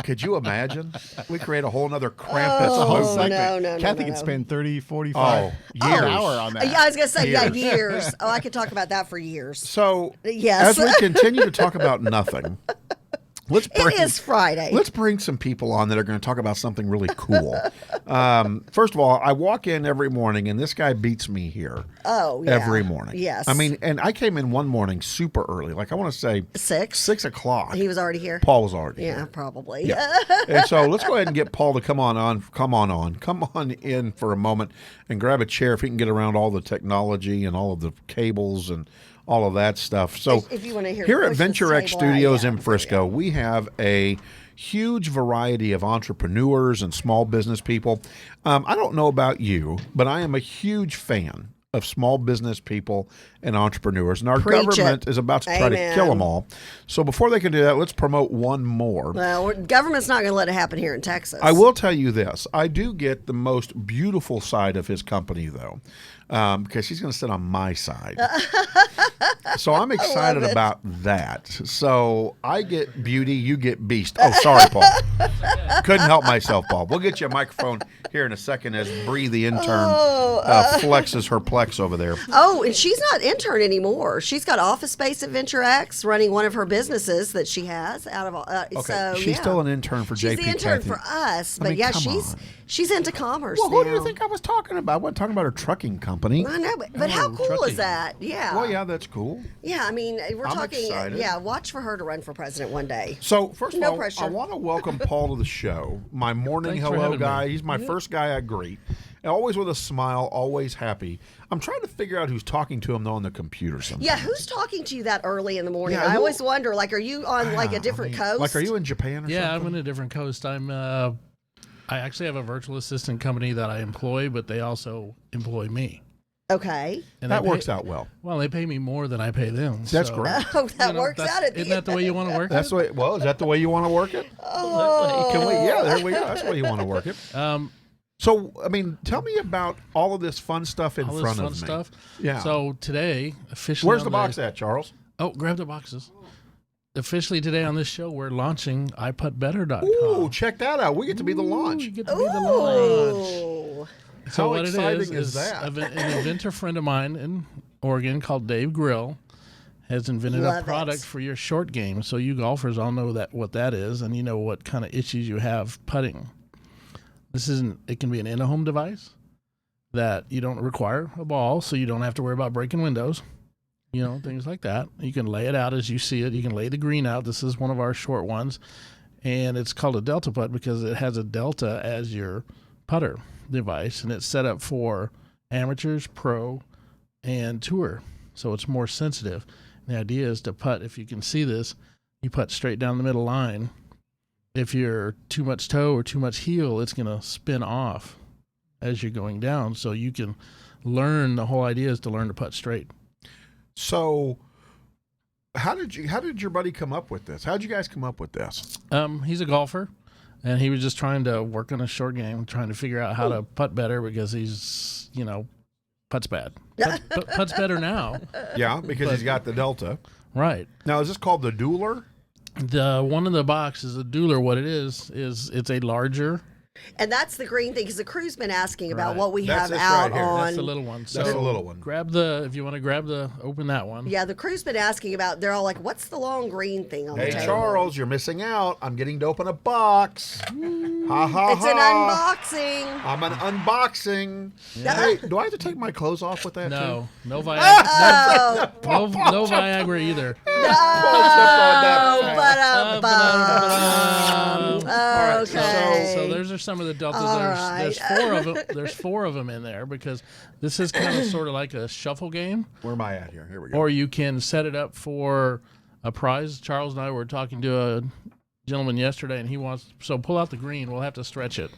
B: Could you imagine? We create a whole nother Krampus
A: Oh,
B: movement.
A: no,
D: Kathy
A: no,
D: could
A: no.
D: spend 30, 45
B: Oh, years.
D: an hour on that.
A: Yeah, I was going to say,
B: Years.
A: years. Oh, I could talk about that for years.
B: So,
A: Yes.
B: as we continue to talk about nothing, let's bring,
A: It is Friday.
B: Let's bring some people on that are going to talk about something really cool. First of all, I walk in every morning, and this guy beats me here.
A: Oh, yeah.
B: Every morning.
A: Yes.
B: I mean, and I came in one morning super early. Like, I want to say 6 o'clock.
A: He was already here.
B: Paul was already
A: Yeah,
B: here.
A: probably.
B: Yeah. And so let's go ahead and get Paul to come on in for a moment and grab a chair if he can get around all the technology and all of the cables and all of that stuff. So
A: If you want to hear
B: here at
A: push
B: Venture
A: this
B: X
A: table out,
B: Studios
A: yeah,
B: in
A: there you
B: Frisco, we have a huge variety of entrepreneurs and small business people. I don't know about you, but I am a huge fan of small business people and entrepreneurs, and our
A: Preach
B: government
A: it.
B: is about to try to kill
A: Amen.
B: them all. So before they can do that, let's promote one more.
A: Well, government's not going to let it happen here in Texas.
B: I will tell you this. I do get the most beautiful side of his company, though, because he's going to sit on my side. So I'm excited
A: it.
B: about that. So I get beauty, you get beast. Oh, sorry, Paul. Couldn't help myself, Paul. We'll get you a microphone here in a second as Bree, the intern, flexes her plex over there.
A: Oh, and she's not intern anymore. She's got office space at Venture X, running one of her businesses that she has out of.
B: Okay,
A: So
B: she's
A: yeah.
B: still an intern for
A: She's
B: JP
A: the intern
B: Kathy.
A: for us,
B: I
A: but
B: mean,
A: yeah,
B: come on.
A: she's into commerce
B: Well,
A: now.
B: who do you think I was talking about? I wasn't talking about her trucking company.
A: I know, but how cool
B: trucking.
A: is that? Yeah.
B: Well, yeah, that's cool.
A: Yeah, I mean, we're
B: I'm
A: talking.
B: excited.
A: Yeah, watch for her to run for president one day.
B: So first of
A: No
B: all,
A: pressure.
B: I want to welcome Paul to the show. My morning
G: Thanks for
B: hello
G: having me.
B: guy. He's my first guy I greet. And always with a smile, always happy. I'm trying to figure out who's talking to him though on the computer sometimes.
A: Yeah, who's talking to you that early in the morning?
B: Yeah,
A: I
B: who-
A: always wonder. Like, are you on like a different coast?
B: Like, are you in Japan or
G: Yeah,
B: something?
G: I'm in a different coast. I actually have a virtual assistant company that I employ, but they also employ me.
A: Okay.
G: And
B: That
G: they
B: works
G: pay,
B: out well.
G: Well, they pay me more than I pay them.
B: That's
G: so,
B: great.
A: Oh, that
G: you know,
A: works
G: that's-
A: out at the
G: Isn't that the way you want to work
B: That's
G: it?
B: the way. Well, is that the way you want to work it?
A: Oh.
B: Can we? Yeah, there we go. That's the way you want to work it.
G: Um,
B: So, I mean, tell me about all of this fun stuff in
G: all
B: front
G: this fun
B: of me.
G: stuff.
B: Yeah.
G: So today, officially,
B: Where's
G: on
B: the box at, Charles?
G: Oh, grab the boxes. Officially today on this show, we're launching iPuttBetter.com.
B: Ooh, check that out. We get to be the launch.
G: You get to be the launch.
A: Ooh.
G: So
B: How
G: what
B: exciting
G: it
B: is that?
G: An inventor friend of mine in Oregon called Dave Grill has invented
A: Love
G: a
A: it.
G: product for your short game. So you golfers all know what that is, and you know what kind of issues you have putting. It can be an in-home device that you don't require a ball, so you don't have to worry about breaking windows. You know, things like that. You can lay it out as you see it. You can lay the green out. This is one of our short ones, and it's called a Delta Putt because it has a Delta as your putter device, and it's set up for amateurs, pro, and tour, so it's more sensitive. The idea is to putt. If you can see this, you putt straight down the middle line. If you're too much toe or too much heel, it's going to spin off as you're going down. So you can learn. The whole idea is to learn to putt straight.
B: So, how did your buddy come up with this? How did you guys come up with this?
G: He's a golfer, and he was just trying to work on a short game, trying to figure out how to putt better because he's, putts bad. Putts better now.
B: Yeah, because he's got the Delta.
G: Right.
B: Now, is this called the Dueler?
G: The one in the box is a Dueler. What it is it's a larger.
A: And that's the green thing because the crew's been asking about
G: Right.
A: what we
B: That's
A: have
B: this
A: out
B: right here.
A: on.
G: That's the little one.
B: That's the little one.
G: If you want to open that one.
A: Yeah, the crew's been asking about. They're all like, "What's the long green thing on
B: Hey,
A: the table?"
B: Charles, you're missing out. I'm getting to open a box. Ha ha
A: It's an
B: ha.
A: unboxing.
B: I'm an unboxing. Hey, do I have to take my clothes off with that
G: No,
B: too?
G: no Viagra.
A: Oh,
G: no Viagra either.
A: okay.
G: So those are some of the deltas.
A: All
G: There's
A: right.
G: four of them. There's four of them in there because this is kind of sort of like a shuffle game,
B: Where am I at here? Here we go.
G: or you can set it up for a prize. Charles and I were talking to gentleman yesterday, and he wants so pull out the green. We'll have to stretch it.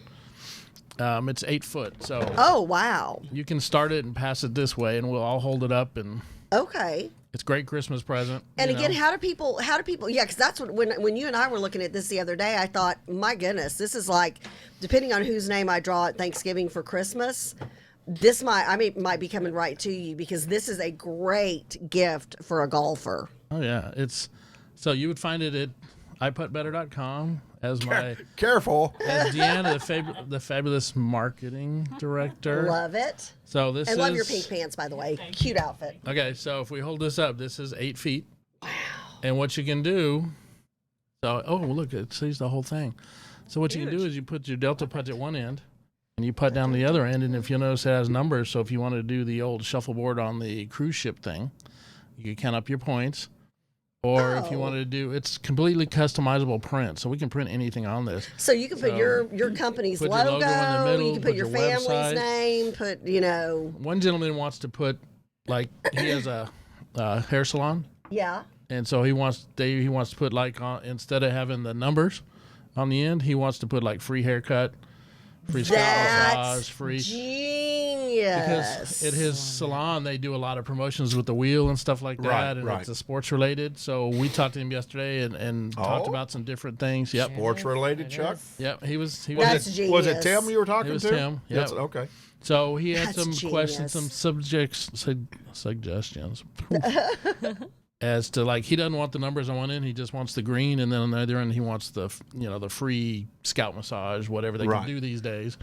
G: It's 8 foot, so
A: Oh, wow.
G: you can start it and pass it this way, and we'll all hold it up, and
A: Okay.
G: it's a great Christmas present.
A: And
G: you
A: again,
G: know.
A: how do people, yeah, because that's what, when you and I were looking at this the other day, I thought, my goodness, this is like, depending on whose name I draw at Thanksgiving for Christmas, this might be coming right to you, because this is a great gift for a golfer.
G: Oh yeah, so you would find it at iPuttBetter.com as my
B: Careful.
G: as Deanna, the fabulous marketing director.
A: Love it.
G: So this
A: And
G: is
A: love your pink pants, by the way. Cute outfit.
G: okay. So if we hold this up, this is 8 feet. Wow. And what you can do, look, it sees the whole thing. So what you can do is you put your Delta putt at one end, and you putt down the other end. And if you'll notice, it has numbers. So if you want to do the old shuffleboard on the cruise ship thing, you can count up your points. Or if you want to do, it's completely customizable print, so we can print anything on this.
A: So you can put your company's
G: put your
A: logo,
G: logo in the middle,
A: you can put your family's
G: website.
A: name, put.
G: One gentleman wants to put, like, he has a hair salon,
A: Yeah.
G: and so he wants to put, like, instead of having the numbers on the end, he wants to put, like, free haircut, free scalp massage,
A: That's
G: free.
A: genius.
G: Because at his salon, they do a lot of promotions with the wheel and stuff like that,
B: Right,
G: and
B: right.
G: it's sports related. So we talked to him yesterday and talked about some different things. Yep,
B: Sports related, Chuck?
G: yep. He was.
A: That's genius.
B: Was it Tim you were talking
G: It was
B: to?
G: Tim, yep.
B: That's okay.
G: So he had
A: That's
G: some questions,
A: genius.
G: some suggestions as to, like, he doesn't want the numbers on one end, he just wants the green, and then on the other end he wants the the free scalp massage, whatever they
B: Right.
G: can do these days.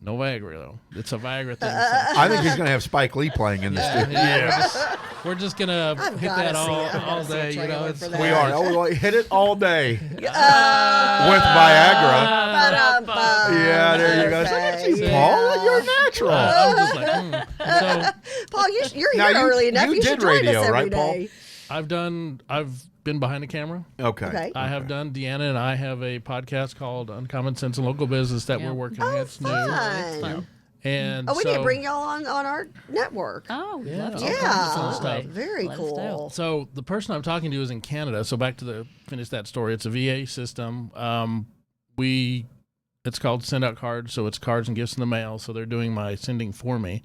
G: No Viagra though. It's a Viagra thing.
B: I think he's going to have Spike Lee playing in the studio.
G: We're just gonna hit
A: gotta
G: that
A: see it. I've
G: all
A: gotta see a
G: day.
A: trailer
G: It's
A: for that.
B: We are. Oh, we hit it all day with Viagra.
A: Ba-dum-bum.
B: Yeah, there you go.
A: Okay,
B: See,
A: yeah.
B: Paul, you're natural.
G: I'm just like, So
A: Paul, you're
B: Now,
A: here early enough.
B: you
A: You should
B: did
A: join
B: radio,
A: us every
B: right, Paul?
A: day.
G: I've been behind the camera.
B: Okay.
A: Okay.
G: I have done. Deanna and I have a podcast called Uncommon Sense and Local Business that we're working on. It's new.
A: Fun.
G: And
A: Oh, we
G: so,
A: need to bring y'all on our network.
H: Oh, we'd love to.
A: Yeah.
G: stuff.
A: Very
H: Let us
A: cool.
G: So the person I'm talking to is in Canada. So back to finish that story. It's a VA system. It's called Send Out Cards. So it's cards and gifts in the mail. So they're doing my sending for me.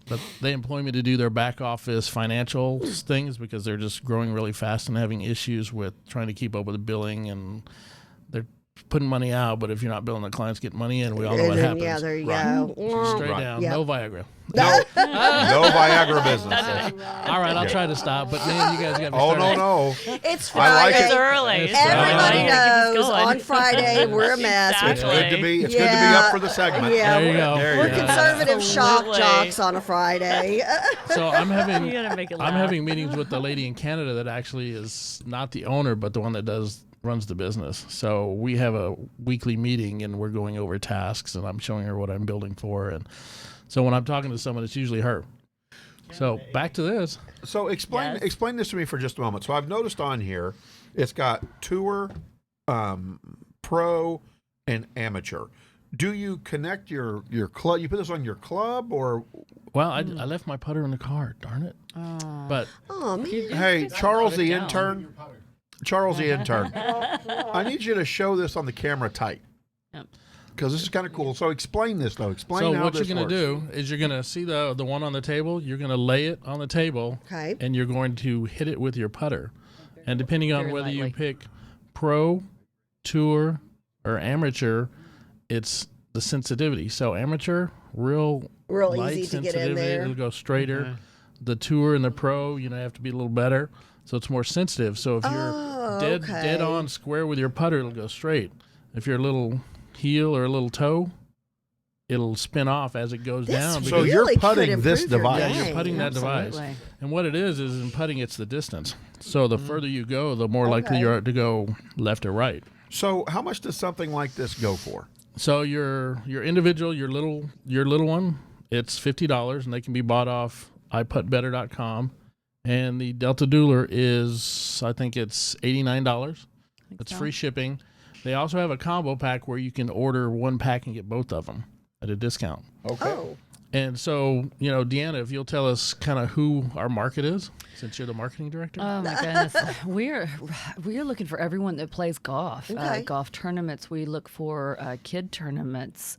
G: But they employ me to do their back office financial things because they're just growing really fast and having issues with trying to keep up with the billing, and they're putting money out. But if you're not billing, the clients get money in. We all know
A: And
G: what
A: then,
G: happens.
A: yeah, there you
B: Right.
A: go.
G: Straight
B: Right.
G: down.
A: Yep.
G: No Viagra.
B: No, no Viagra business.
G: All right, I'll try to stop. But man, you guys got me
B: Oh,
G: started.
B: no.
A: It's
B: I like
A: Friday.
B: it.
H: It's early.
G: It's
A: Everybody
H: Keep us
A: knows
H: going.
A: on Friday we're a mess.
B: It's
H: Exactly.
B: good to be. It's good to be up for the segment.
A: Yeah,
G: There you go.
B: There you
A: we're
B: go.
A: conservative shock
H: Absolutely.
A: jocks on a Friday.
G: So I'm having
H: You gotta make it
G: I'm
H: laugh.
G: having meetings with the lady in Canada that actually is not the owner, but the one that runs the business. So we have a weekly meeting and we're going over tasks, and I'm showing her what I'm building for. And so when I'm talking to someone, it's usually her. So back to this.
B: So explain this to me for just a moment. So I've noticed on here, it's got tour, pro, and amateur. Do you connect your club? You put this on your club, or
G: Well, I left my putter in the car. Darn it! But
A: Oh man.
B: hey, Charles the
H: down.
B: intern. Charles the intern. I need you to show this on the camera tight.
H: Yep.
B: Because this is kind of cool. So explain this though. Explain
G: so
B: how
G: what
B: this
G: you're going
B: works.
G: to do is you're going to see the one on the table. You're going to lay it on the table,
A: Okay.
G: and you're going to hit it with your putter. And depending on
H: Very
G: whether you
H: lightly.
G: pick pro, tour, or amateur, it's the sensitivity. So amateur, real light
A: easy to get in
G: sensitivity,
A: there.
G: it'll go straighter. The tour and the pro, have to be a little better. So it's more sensitive. So if you're dead on square with your putter, it'll go straight. If you're a little heel or a little toe, it'll spin off as it goes down.
B: So
A: really
B: you're
A: could
B: putting this
A: improve your
B: device.
G: Yeah,
A: game.
G: you're putting that device.
H: Absolutely.
G: And what it is in putting, it's the distance. So the further you go, the more likely
A: Okay.
G: you are to go left or right.
B: So how much does something like this go for?
G: So your individual, your little one, it's $50, and they can be bought off iPuttBetter.com. And the Delta Dueler is, I think it's $89. It's free shipping. They also have a combo pack where you can order one pack and get both of them at a discount.
B: Okay.
A: Oh.
G: And so, Deanna, if you'll tell us kind of who our market is, since you're the marketing director.
H: Oh my goodness, we're looking for everyone that plays golf.
A: Okay.
H: Golf tournaments. We look for kid tournaments.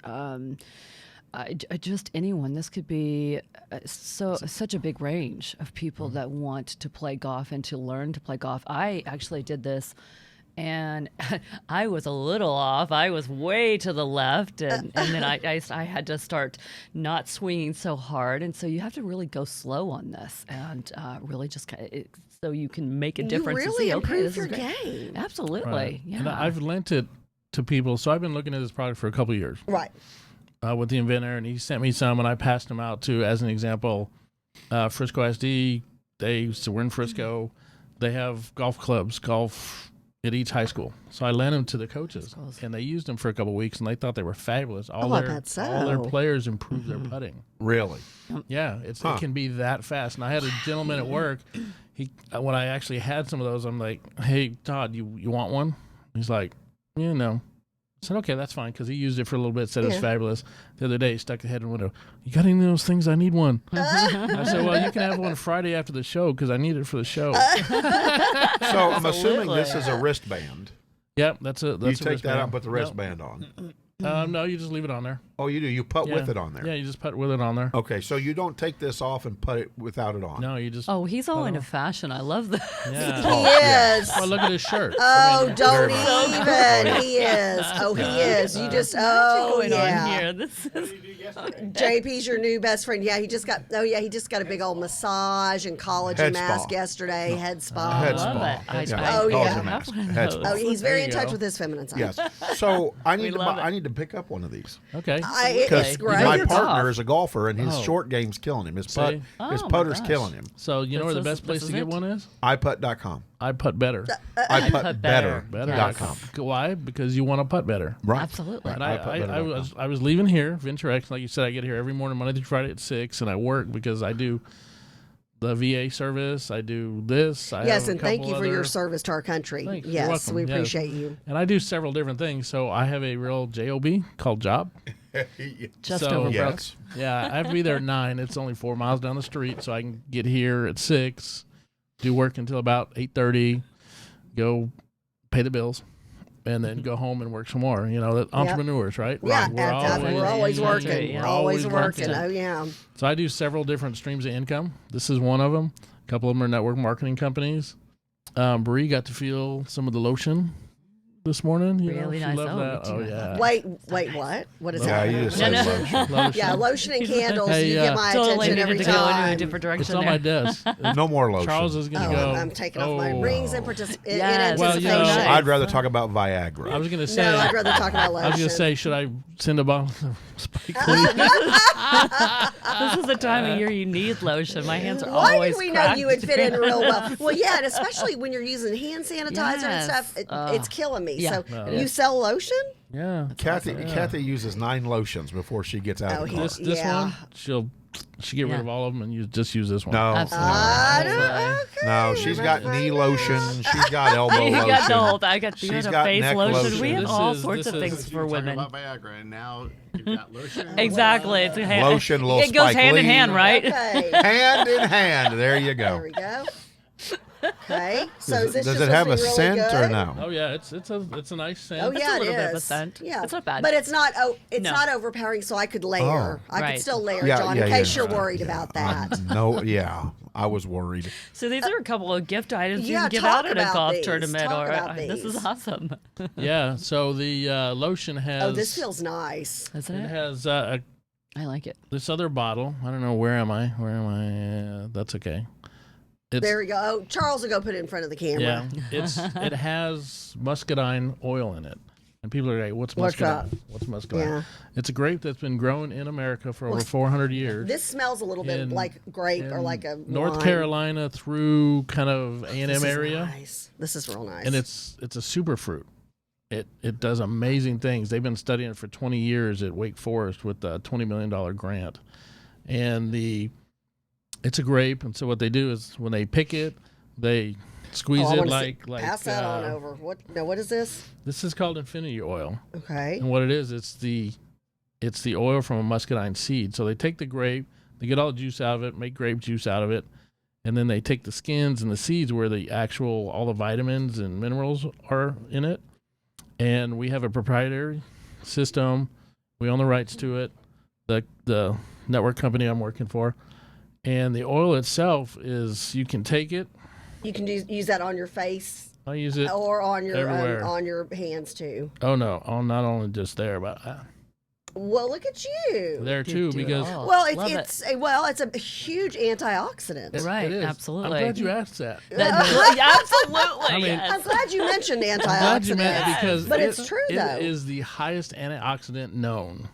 H: Just anyone. This could be such a big range of people that want to play golf and to learn to play golf. I actually did this. And I was a little off. I was way to the left, and then I had to start not swinging so hard. And so you have to really go slow on this, and really just so you can make a difference.
A: You
H: and
A: really
H: see,
A: improve
H: this
A: your
H: is great.
A: game.
H: Absolutely,
G: Right.
H: yeah.
G: And I've lent it to people. So I've been looking at this product for a couple of years
A: Right.
G: with the inventor, and he sent me some, and I passed them out to, as an example, Frisco SD. So we're in Frisco. They have golf clubs, golf at each high school. So I lent them to the coaches, and they used them for a couple of weeks, and they thought they were fabulous. All
A: I
G: their
A: bet so.
G: all their players improved their putting.
B: Really?
G: Yeah, it can be that fast. And I had a gentleman at work. When I actually had some of those, I'm like, "Hey, Todd, you want one?" He's like, "Yeah, no." I said, "Okay, that's fine," because he used it for a little bit, said it was fabulous. The other day, he stuck the head in the window. "You got any of those things? I need one." I said, "Well, you can have one Friday after the show because I need it for the show."
B: So I'm assuming this is a wristband.
G: Yep, that's a
B: You take that
G: wristband.
B: out and put the wristband on.
G: No, you just leave it on there.
B: Oh, you do? You putt with
G: Yeah.
B: it on there?
G: Yeah, you just putt with it on there.
B: Okay, so you don't take this off and put it without it on?
G: No, you just.
H: Oh, he's all into fashion. I love that.
G: Yeah.
A: He is.
G: Well, look at his shirt.
A: Oh, don't
B: very
A: even. He is. Oh, he is. You just, oh,
H: going
A: yeah.
H: on here. This is
A: JP's your new best friend. Yeah, he just got a big old massage and collagen
B: Head
A: mask
B: spa.
A: yesterday. Head spa.
B: Head
H: love
B: spa.
H: it. I
A: Oh, yeah.
B: Collagen mask.
H: have one of
B: Head
H: those.
B: spa.
A: Oh, he's
G: There
A: very
G: you
A: in touch
G: go.
A: with his feminine side.
B: Yes. So I need
H: love it.
B: I need to pick up one of these.
G: Okay.
A: It's
B: Because
A: great.
B: my
H: Good
B: partner
H: job.
B: is a golfer, and his
G: Oh.
B: short game's killing him. His
G: See?
B: his
H: Oh, my
B: putter's
H: gosh.
B: killing him.
G: So you know where the
H: This
G: best
H: is-
G: place
H: this
G: to
H: is
G: get
H: it?
G: one is?
B: iPutt.com.
G: I putt better.
B: iPuttbetter.com.
G: Why? Because you want to putt better.
B: Right.
H: Absolutely.
G: And
B: iPuttbetter.com.
G: I was leaving here, Venture X, like you said, I get here every morning, Monday through Friday at 6, and I work because I do the VA service. I do this. I
A: Yes,
G: have a
A: and thank
G: couple
A: you for your
G: other-
A: service to our country.
G: Thanks. You're
A: Yes,
G: welcome.
A: we
G: Yes.
A: appreciate you.
G: And I do several different things. So I have a real job called Job.
H: Just
G: So-
H: over broke.
B: Yes.
G: Yeah, I have to be there at 9. It's only 4 miles down the street, so I can get here at 6, do work until about 8:30, go pay the bills, and then go home and work some more. You know, that entrepreneurs, right?
A: Yeah,
G: We're
A: always working.
H: Yeah.
A: We're always working.
G: working.
A: Oh, yeah.
G: So I do several different streams of income. This is one of them. A couple of them are network marketing companies. Bree got to feel some of the lotion this morning. You know,
H: Really
G: she
H: nice.
G: loved
H: Oh,
G: that.
H: me
G: Oh,
H: too.
G: yeah.
A: Wait, what? What is
B: Yeah,
A: that?
B: you just
H: No,
B: said
H: no.
B: lotion.
G: Lotion.
A: Yeah, lotion and candles.
G: Hey,
A: you get my
H: Totally
A: attention
H: needed
A: every
H: to go into a
A: time.
H: different direction
G: It's on
H: there.
G: my desk.
B: No more lotion.
G: Charles is going
A: Oh,
G: to go.
A: I'm taking off my rings and in
H: Yes.
G: Well,
A: anticipation.
G: you know,
H: nice.
B: I'd rather talk about Viagra.
G: I was going to say.
A: No, I'd rather talk about lotion.
G: I was going to say, should I send a bottle of Spike Lee?
H: This is the time of year you need lotion. My hands are
A: Why
H: always
A: did we know you would
H: cracked.
A: fit in real well? Well, yeah, and especially when you're using hand sanitizer and stuff,
H: Yes.
A: it's killing me.
H: Yeah.
A: So you sell lotion?
G: Yeah.
B: Kathy uses 9 lotions before she gets out
A: Oh,
B: of the car.
G: This
A: Yeah.
G: one, she get rid
H: Yeah.
G: of all of them and you just use this one.
B: No,
H: Absolutely.
A: I don't
H: Absolutely.
B: no, she's got knee lotion. She's got elbow
H: You
B: lotion.
H: got the whole. I got
B: She's
H: the
B: got
H: face
B: neck
H: lotion.
B: lotion.
H: We have
G: This
H: all
G: is-
H: sorts
G: this
H: of
G: is-
H: things
D: You were
H: for
D: talking
H: women.
D: about Viagra, and now you've got lotion.
H: Exactly. It's a
B: Lotion, little
H: It goes
B: Spike
H: hand in
B: Lee.
H: hand, right?
A: Okay.
B: Hand in hand. There you
A: There
B: go.
A: we go. Okay. So is this
B: Does
A: just
B: it have a
A: supposed to be
B: scent
A: really
B: or
A: good?
B: no?
G: Oh yeah, it's a nice scent.
A: Oh
H: It's
A: yeah,
H: a little
A: it
H: bit of a
A: is.
H: scent.
A: Yeah,
H: It's not bad.
A: But it's not. Oh, it's
H: No.
A: not overpowering, so I could layer.
B: Oh.
A: I
H: Right.
A: could still layer,
B: Yeah,
A: John,
B: yeah,
A: in case
B: yeah.
A: you're worried about that.
B: No, yeah. I was worried.
H: So these are a couple of gift items you
A: Yeah,
H: can give
A: talk
H: out at a
A: about
H: golf
A: these.
H: tournament.
A: Talk
H: Or
A: about
H: this is
A: these.
H: awesome.
G: Yeah. So the lotion has.
A: Oh, this feels nice.
H: Isn't
G: It
H: it?
G: has
H: I like it.
G: this other bottle. I don't know where am I. Where am I? That's okay. It's,
A: There we go. Oh, Charles will go put it in front of the camera.
G: Yeah. It has muscadine oil in it. And people are like, what's
A: What's
G: muscadine?
A: that?
G: What's muscadine?
A: Yeah.
G: It's a grape that's been grown in America for over 400 years.
A: This smells a little bit
G: In-
A: like grape or
G: in
A: like a
G: North
A: wine.
G: Carolina through kind of
A: This
G: A&M
A: is
G: area.
A: nice. This is real nice.
G: And it's a super fruit. It does amazing things. They've been studying it for 20 years at Wake Forest with a $20 million grant. And it's a grape, and so what they do is when they pick it, they squeeze
A: I
G: it
A: wanna
G: like
A: pass that on over. What? Now, what is this?
G: This is called infinity oil.
A: Okay.
G: And what it is, it's the it's the oil from a muscadine seed. So they take the grape, they get all the juice out of it, make grape juice out of it, and then they take the skins and the seeds where all the vitamins and minerals are in it. And we have a proprietary system. We own the rights to it. The network company I'm working for. And the oil itself is, you can take it.
A: You can use that on your face.
G: I use it
A: or on
G: everywhere.
A: on your hands too.
G: Oh no, not only just there, but
A: Well, look at you.
G: there too,
H: do it
G: because
H: all.
A: Well,
H: Love
A: it's a huge antioxidant.
H: Right,
G: it is.
H: absolutely.
G: I'm glad you asked that.
H: Absolutely.
G: I mean,
H: yes.
A: I'm glad you mentioned
G: I'm glad you meant
A: antioxidants.
G: it because
A: But it's true, though.
G: It is the highest antioxidant known.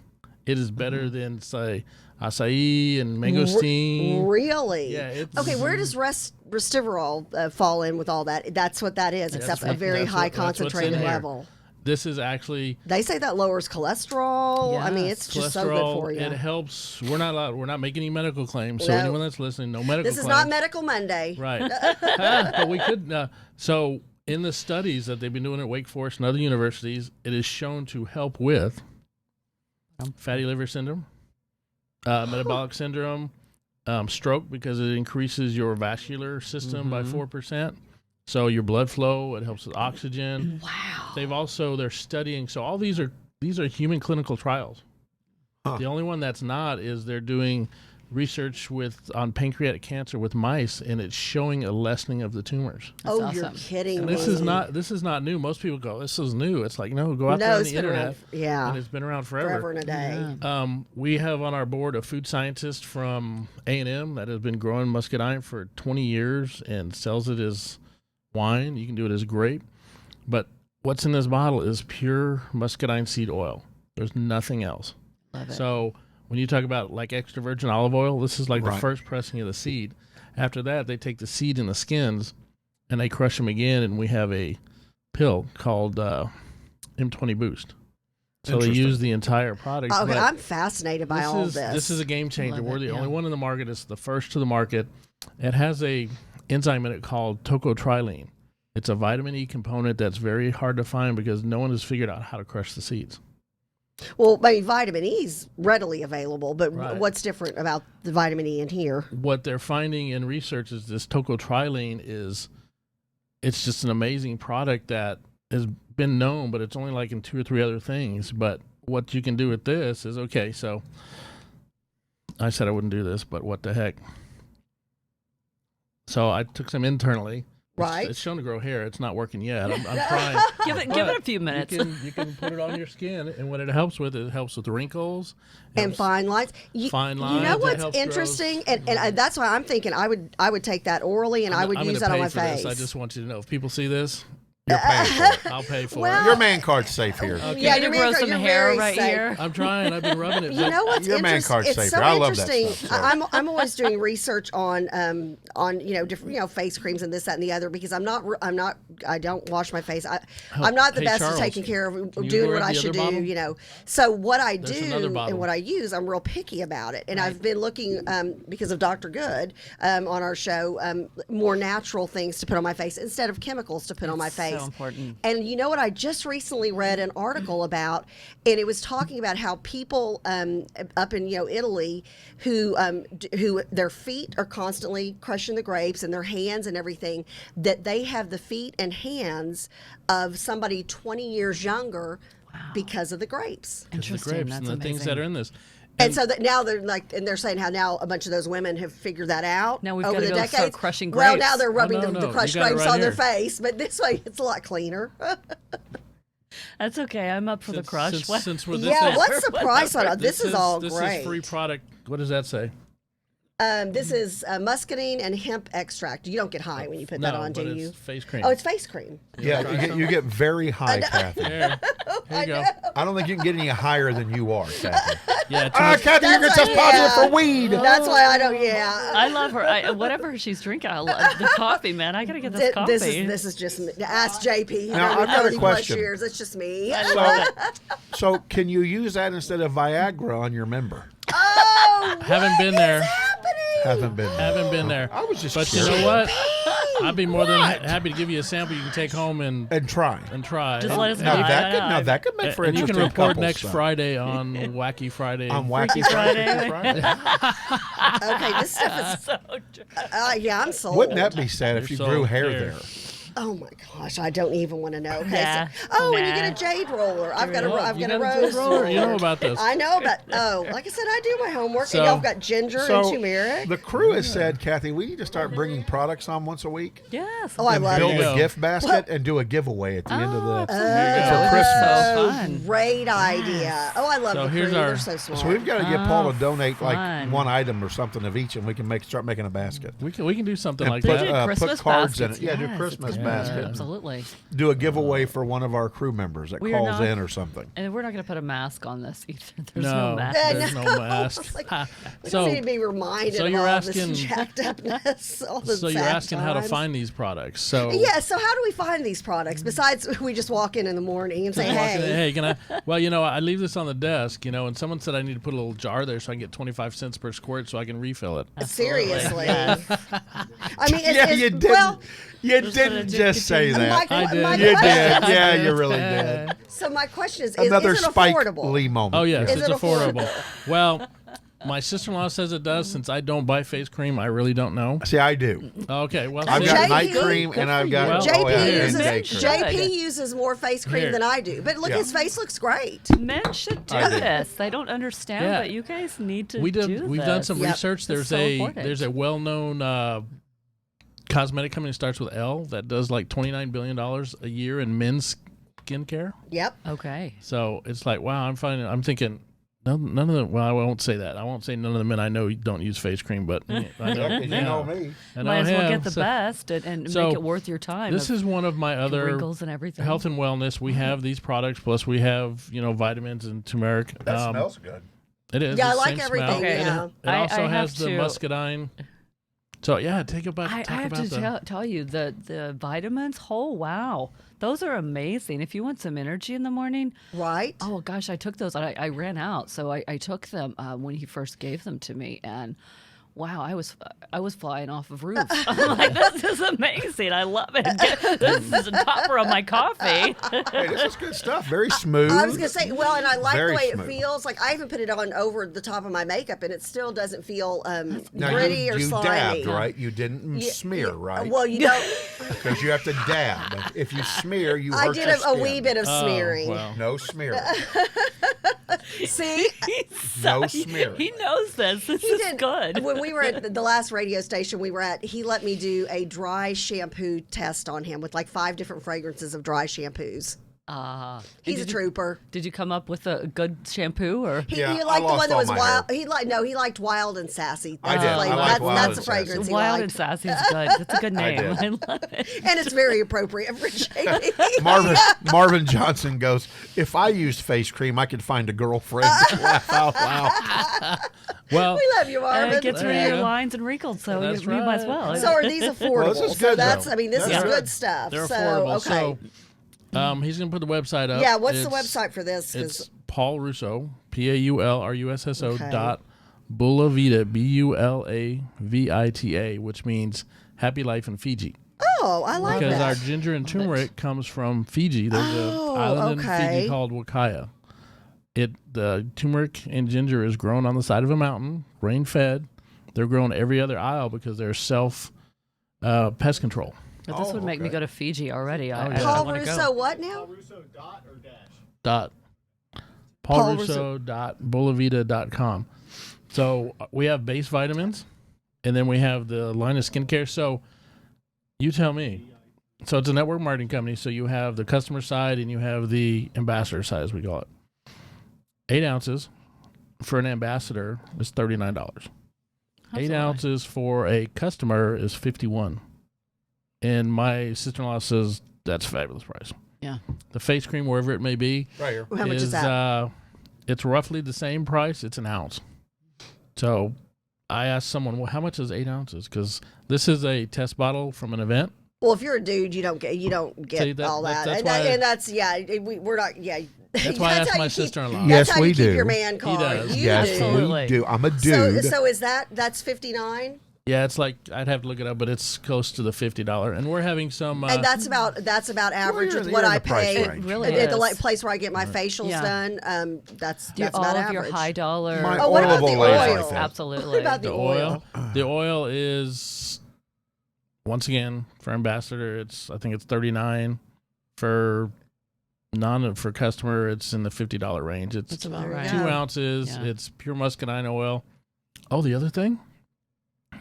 G: It is better than, say, acai and mangosteen.
A: Really?
G: Yeah, it's-
A: Okay, where does resveratrol fall in with all that? That's what that is. It's a very
G: that's
A: high
G: that's what's in
A: concentrated
G: here.
A: level.
G: This is actually
A: They say that lowers cholesterol. I mean, it's just so good
G: cholesterol.
A: for you.
G: It helps. We're not making any medical claims. So
A: No.
G: anyone that's listening, no medical
A: This is
G: claims.
A: not Medical Monday.
G: Right. But we could. So in the studies that they've been doing at Wake Forest and other universities, it is shown to help with fatty liver syndrome, metabolic syndrome, stroke, because it increases your vascular system by 4%. So your blood flow, it helps with oxygen.
A: Wow.
G: They're studying. So all these are human clinical trials. The only one that's not is they're doing research on pancreatic cancer with mice, and it's showing a lessening of the tumors.
A: Oh,
H: awesome.
A: you're kidding
G: And
A: me.
G: this is not new. Most people go, this is new. It's like, no, go out there
A: No,
G: on
A: it's
G: the
A: been
G: internet.
A: around. Yeah.
G: And it's been around
A: Forever and a day.
G: We have on our board a food scientist from A&M that has been growing muscadine for 20 years and sells it as wine. You can do it as grape. But what's in this bottle is pure muscadine seed oil. There's nothing else.
H: Love it.
G: So when you talk about like extra virgin olive oil, this is like the
B: Right.
G: first pressing of the seed. After that, they take the seed and the skins and they crush them again, and we have a pill called M20 Boost. So they
B: Interesting.
G: use the entire product.
A: Okay,
G: but
A: I'm fascinated by all this.
G: This is a game changer.
H: Love
G: We're
H: it,
G: the
H: yeah.
G: only one in the market. It's the first to the market. It has a enzyme in it called tocotrilene. It's a vitamin E component that's very hard to find because no one has figured out how to crush the seeds.
A: Well, I mean, vitamin E is readily available, but
G: Right.
A: what's different about the vitamin E in here?
G: What they're finding in research is this tocotrilene it's just an amazing product that has been known, but it's only like in 2 or 3 other things. But what you can do with this is, okay, so I said I wouldn't do this, but what the heck. So I took some internally.
A: Right.
G: It's shown to grow hair. It's not working yet. I'm trying.
H: Give it a few minutes.
G: You can put it on your skin, and what it helps with wrinkles.
A: And
G: helps-
A: fine lines.
G: Fine
A: You
G: lines,
A: know
G: it
A: what's
G: helps
A: interesting, and that's why I'm thinking I would take that orally, and I would
G: I'm
A: use
G: gonna
A: that on
G: pay
A: my
G: for
A: face.
G: this. I just want you to know, if people see this,
B: You're paying for it.
G: I'll pay for
A: Well-
G: it.
B: Your man card's safe here.
A: Yeah,
H: Can
A: your
H: you grow
A: man
H: some
A: you're
H: hair
A: very
H: right
A: safe.
H: here?
G: I'm trying. I've been rubbing it.
A: You know what's
B: Your man
A: interesting?
B: card's
A: It's
B: safer.
A: so
B: I love that
A: interesting.
B: stuff, so.
A: I'm always doing research on different face creams and this, that, and the other because I don't wash my face. I'm not the
G: Hey,
A: best
G: Charles,
A: at taking care of
G: can you
A: doing
G: go
A: what
G: grab
A: I
G: the
A: should
G: other
A: do.
G: bottle?
A: So what I
G: There's
A: do
G: another bottle.
A: and what I use, I'm real picky about it. And I've been looking because of Dr. Good on our show, more natural things to put on my face instead of chemicals to put on my
H: It's so
A: face.
H: important.
A: And you know what? I just recently read an article about, and it was talking about how people up in Italy who their feet are constantly crushing the grapes and their hands and everything, that they have the feet and hands of somebody 20 years younger because of the grapes.
G: The
H: Interesting.
G: grapes
H: That's
G: and the
H: amazing.
G: things that are in this.
A: And so that now they're saying how now a bunch of those women have figured that out.
H: Now we've
A: over
H: gotta
A: the
H: go start
A: decades.
H: crushing
A: Well,
H: grapes.
A: now they're rubbing
G: no,
A: the
G: you
A: crushed
G: got it
A: grapes
G: right
A: on their
G: here.
A: face, but this way it's a lot cleaner.
H: That's okay. I'm up for the crush. What?
G: Since we're this
A: Yeah,
G: is,
A: what's the price on it? This is all
G: this
A: great.
G: is free product. What does that say?
A: This is muscadine and hemp extract. You don't get high when you put that
G: No,
A: on,
G: but
A: do
G: it's
A: you?
G: face cream.
A: Oh, it's face cream.
B: Yeah, you get very high, Kathy.
G: Here you go.
B: I don't think you can get any higher than you are, Kathy.
G: Yeah, too
B: Ah,
G: much-
B: Kathy, you're going to
A: That's
B: test
A: why-
B: positive
A: yeah.
B: for weed.
A: That's why I don't. Yeah.
H: I love her. Whatever she's drinking, I love the coffee, man. I gotta get this coffee.
A: This is just me. Ask JP. He's
B: Now,
A: been
B: I've got a
A: 30 plus
B: question.
A: years. It's just me.
H: I love it.
B: So, can you use that instead of Viagra on your member?
A: Oh,
G: Haven't been there.
A: happening?
B: Haven't been there.
G: Haven't been there.
B: I was just
G: But you
B: curious.
G: know what? I'd be more than happy to give you a sample you can take home and
B: try.
H: Just let us know.
B: Now that could make for
G: And you
B: interesting
G: can report
B: couples
G: next
B: stuff.
G: Friday on Wacky Friday.
B: On Wacky
H: Friday.
A: Okay, this stuff is. Yeah, I'm sold.
B: Wouldn't that be sad if you
G: You're
B: grew
G: sold
B: hair
G: there.
B: there?
A: Oh my gosh, I don't even want to know. Okay,
H: Yeah.
A: and you get a jade roller. I've got a
G: You
A: rose
G: got a jade roller. You know about this.
A: I know, but like I said, I do my homework.
G: So-
A: and y'all got ginger and turmeric.
B: The crew has said, Kathy, we need to start bringing products on once a week.
H: Yes.
A: Oh, I love
B: Build
A: it.
G: There you
B: a
G: go.
B: gift basket and do a giveaway at the end of the
H: Absolutely.
B: for Christmas.
H: So fun.
A: Great idea. Oh, I love
G: So
A: the
G: here's
A: crew.
G: our-
A: They're so smart.
B: So we've got to get Paul to donate
H: fun.
B: like one item or something of each, and we can start making a basket.
G: We can do something
B: And
G: like
B: put,
H: They
G: that.
H: do Christmas
B: put cards
H: baskets.
B: in it. Yeah, do
H: Yes,
B: Christmas
H: it's good.
B: basket.
H: Absolutely.
B: Do a giveaway for one of our crew members that
H: We are
B: calls
H: not-
B: in or something.
H: And we're not going to put a mask on this either. There's
G: No,
H: no mask.
G: there's no mask.
A: Like, we
G: So-
A: don't need to be reminded
G: so
A: of
G: you're
A: all
G: asking-
A: this jacked upness. All the
G: So you're
A: sad
G: asking how to
A: times.
G: find these products. So
A: Yeah, so how do we find these products besides we just walk in the morning and say,
G: Walking in,
A: hey.
G: hey, can I? Well, I leave this on the desk, and someone said I need to put a little jar there so I can get 25 cents per squirt so I can refill it.
A: Seriously. I mean,
B: Yeah, you didn't.
A: Well,
B: you didn't just say that.
A: my,
G: I did.
A: my
B: You
A: question,
B: did. Yeah, you really did.
A: So my question is
B: Another
A: it
B: Spike
A: affordable?
B: Lee moment.
G: Oh yes,
A: Is
G: it's
A: it
G: affordable. Well, my sister-in-law says it does. Since I don't buy face cream, I really don't know.
B: See, I do.
G: Okay, well,
B: I've
G: see,
B: got
A: JP
B: night cream
H: Good
B: and
H: for
B: I've got
G: you.
A: JP,
B: oh, yeah, and
A: uses,
B: day cream.
A: JP uses more face cream
G: Here.
A: than I do. But look,
B: Yeah.
A: his face looks great.
H: Men should do
B: I do.
H: this. They don't understand,
G: Yeah.
H: but you guys need to
G: we've done
H: this.
G: some
A: Yep.
G: research. There's
H: so important.
G: there's a well-known cosmetic company that starts with L that does like $29 billion a year in men's skincare.
A: Yep.
H: Okay.
G: So it's like, wow, I'm thinking, none of the, well, I won't say that. I won't say none of the men I know don't use face cream, but I know,
B: Yeah, 'cause you know me.
G: I know
H: Might as well
G: him.
H: get the
G: So
H: best and
G: so
H: make it worth your time.
G: This
H: of
G: is one of my other
H: wrinkles and everything.
G: health and wellness. We have these products, plus we have, vitamins and turmeric.
B: That smells good.
G: It is.
A: Yeah, I
G: the
A: like
G: same
A: everything,
G: smell.
H: Okay.
A: yeah.
G: It
H: I
G: also
H: have
G: has the
H: to-
G: muscadine. So yeah, talk
H: I
G: about
H: have to
G: the
H: tell you the vitamins. Oh wow, those are amazing. If you want some energy in the morning,
A: Right.
H: oh gosh, I took those. I ran out, so I took them when he first gave them to me, and wow, I was flying off of roofs. I'm like, this is amazing. I love it. This is a topper of my coffee.
B: Hey, this is good stuff. Very smooth.
A: I was gonna say, well, and I like
B: Very
A: the way
B: smooth.
A: it feels. Like I even put it on over the top of my makeup, and it still doesn't feel
B: Now,
A: gritty or
B: you
A: slimy.
B: dabbed, right? You didn't
A: Yeah,
B: smear,
A: yeah.
B: right?
A: Well, you don't.
B: Because you have to dab. If you smear, you
A: I
B: hurt
A: did
B: your
A: a
B: skin.
A: wee bit of smearing.
G: Well,
B: No smear.
A: See,
B: No smear.
H: He knows this. This
A: he
H: is
A: did.
H: good.
A: When we were at the last radio station we were at, he let me do a dry shampoo test on him with like 5 different fragrances of dry shampoos. He's a trooper.
H: Did you come up with a good shampoo or?
A: He,
B: Yeah,
A: he
B: I
A: liked the
B: lost
A: one that
B: all
A: was
B: my
A: wild.
B: hair.
A: He liked wild and sassy.
B: I
A: That's
B: did.
A: the
B: I
A: flavor.
B: liked
A: That's,
B: wild
A: that's
B: and
A: the
B: sassy.
A: fragrance he
H: Wild
A: liked.
H: and sassy is good. That's a good name.
B: did.
H: I love it.
A: And it's very appropriate for JP.
B: Marvin Johnson goes, if I used face cream, I could find a girlfriend to laugh out loud.
G: well,
A: We love you, Marvin.
H: It gets rid
G: There
H: of
G: you
H: your
G: go.
H: lines and wrinkles, so you,
G: That's
H: you might as
G: right.
H: well.
A: So are these affordable?
B: this is
A: So
B: good,
A: that's,
B: though.
A: I mean, this
B: That's
A: is
B: good.
A: good stuff.
G: they're
A: so,
G: affordable.
A: okay.
G: So he's going to put the website up.
A: Yeah, what's the
G: It's-
A: website for this? 'Cause-
G: It's Paul Russo, PaulRusso,
A: Okay.
G: dot Bulavita, Bulavita, which means happy life in Fiji.
A: Oh, I like
G: Because
A: that.
G: our ginger and turmeric comes from Fiji. There's
A: Oh,
G: an island in
A: okay.
G: Fiji called Wakaya. The turmeric and ginger is grown on the side of a mountain, rain fed. They're grown every other aisle because they're self pest control.
H: But this would make me
B: okay.
H: go to Fiji already. I
A: Paul
H: want to
A: Russo,
H: go.
A: what now?
G: Dot
A: Paul
G: paulrusso.bulavita.com. So we have base vitamins, and then we have the line of skincare. So you tell me. So it's a network marketing company. So you have the customer side and you have the ambassador side, as we call it. 8 ounces for an ambassador is $39. 8 ounces for a customer is $51. And my sister-in-law says that's a fabulous price.
H: Yeah.
G: The face cream, wherever it may be,
B: Right here.
A: How much is that?
G: It's roughly the same price. It's an ounce. So I asked someone, well, how much is 8 ounces? Because this is a test bottle from an event.
A: Well, if you're a dude, you don't get
G: See,
A: all that.
G: that's
A: and,
G: why-
A: and that's we're not
G: That's why I asked
A: how
G: my
A: you keep-
G: sister-in-law.
A: That's
B: Yes,
A: how
B: we
A: you keep
B: do.
A: your man card.
G: does.
A: You
B: Yes,
A: do.
H: Absolutely.
B: we do. I'm a
A: So
B: dude.
A: so is that's 59?
G: Yeah, it's like I'd have to look it up, but it's close to the $50, and we're having some.
A: And that's about average
B: you're
A: with
B: in-
A: what
B: you're in
A: I
B: the price
A: pay
B: range.
H: It really
A: at the
H: is.
A: place where I get my facials
H: Yeah.
A: done. That's
H: Do
A: that's
H: all
A: about
H: of
A: average.
H: your high dollar.
B: My
A: Oh, what about
B: oilable
A: the
B: lays
A: oil?
B: like that.
H: Absolutely.
A: What about the oil?
G: The oil is once again for ambassador. I think it's $39 for for customer. It's in the $50 range. It's
H: That's about
A: There you
H: right.
A: go.
G: 2 ounces.
H: Yeah.
G: It's pure muscadine oil. Oh, the other thing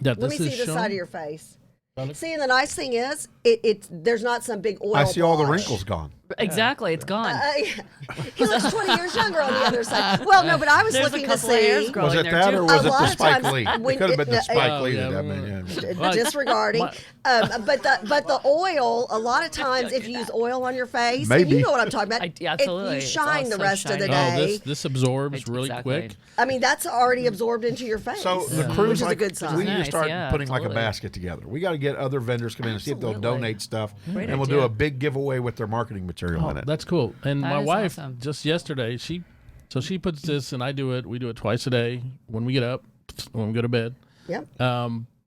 G: that
A: Let me
G: this
A: see
G: is
A: the
G: showing.
A: side of your face.
G: Got
A: See, and the nice thing is, there's not some big oil.
B: I see all the
A: blotch.
B: wrinkles gone.
H: Exactly. It's gone.
A: He looks 20 years younger on the other side. Well, no, but I was
H: There's a
A: looking to
H: couple of hairs
A: see.
H: growing
B: Was it
H: there,
B: that,
H: too.
B: or was
A: A
B: it the
A: lot of
B: Spike
A: times
B: Lee?
A: when
B: It could have been the
A: it-
B: Spike
G: Oh,
B: Lee.
G: yeah,
B: that
G: well,
A: Disregarding, but the oil. A lot of times, if you use oil on your face, and
B: Maybe.
A: you know what I'm talking about.
H: Yeah, absolutely.
A: You
H: It's
A: shine the
H: also
A: rest of the
H: shiny.
A: day.
G: Oh, this absorbs really
H: Exactly.
G: quick.
A: I mean, that's already absorbed into your face.
B: So the
A: which
B: cruise,
A: is
B: like,
A: a good sign.
B: we need to
H: Nice,
B: start
H: yeah,
B: putting like a
H: absolutely.
B: basket together. We got to get other vendors come in and see if they'll
H: Absolutely.
B: donate stuff,
H: Great
B: and we'll do
H: idea.
B: a big giveaway with their marketing material
G: Oh,
B: in it.
G: that's cool. And
H: That
G: my
H: is
G: wife
H: awesome.
G: just yesterday, she puts this, and I do it. We do it twice a day when we get up, when we go to bed.
A: Yep.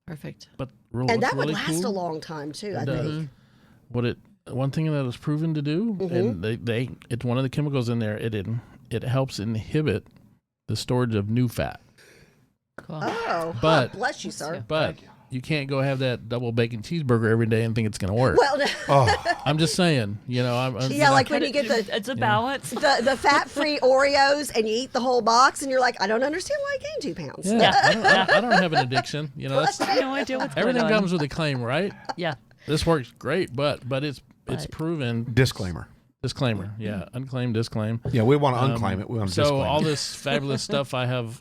H: Perfect.
G: But
A: And
G: what's
A: that would
G: really
A: last
G: cool,
A: a long time too. I
G: does.
A: think.
G: one thing that is proven to do, and it's one of the chemicals in there. It helps inhibit the storage of new fat.
H: Cool.
A: Oh,
G: But-
A: bless you, sir.
G: But you can't go have that double bacon cheeseburger every day and think it's going to work.
A: Well,
G: I'm just saying,
A: yeah, like when you get
H: It's a balance.
A: the fat-free Oreos and you eat the whole box, and you're like, I don't understand why I gained 2 pounds.
G: I don't have an addiction. That's,
H: I have no idea what's going
G: everything
H: on.
G: comes with a claim, right?
H: Yeah.
G: This works great, but it's proven.
B: Disclaimer.
G: Disclaimer, yeah, unclaimed disclaim.
B: Yeah, we want to unclaim it. We want to
G: So
B: disclaim
G: all
B: it.
G: this fabulous stuff I have,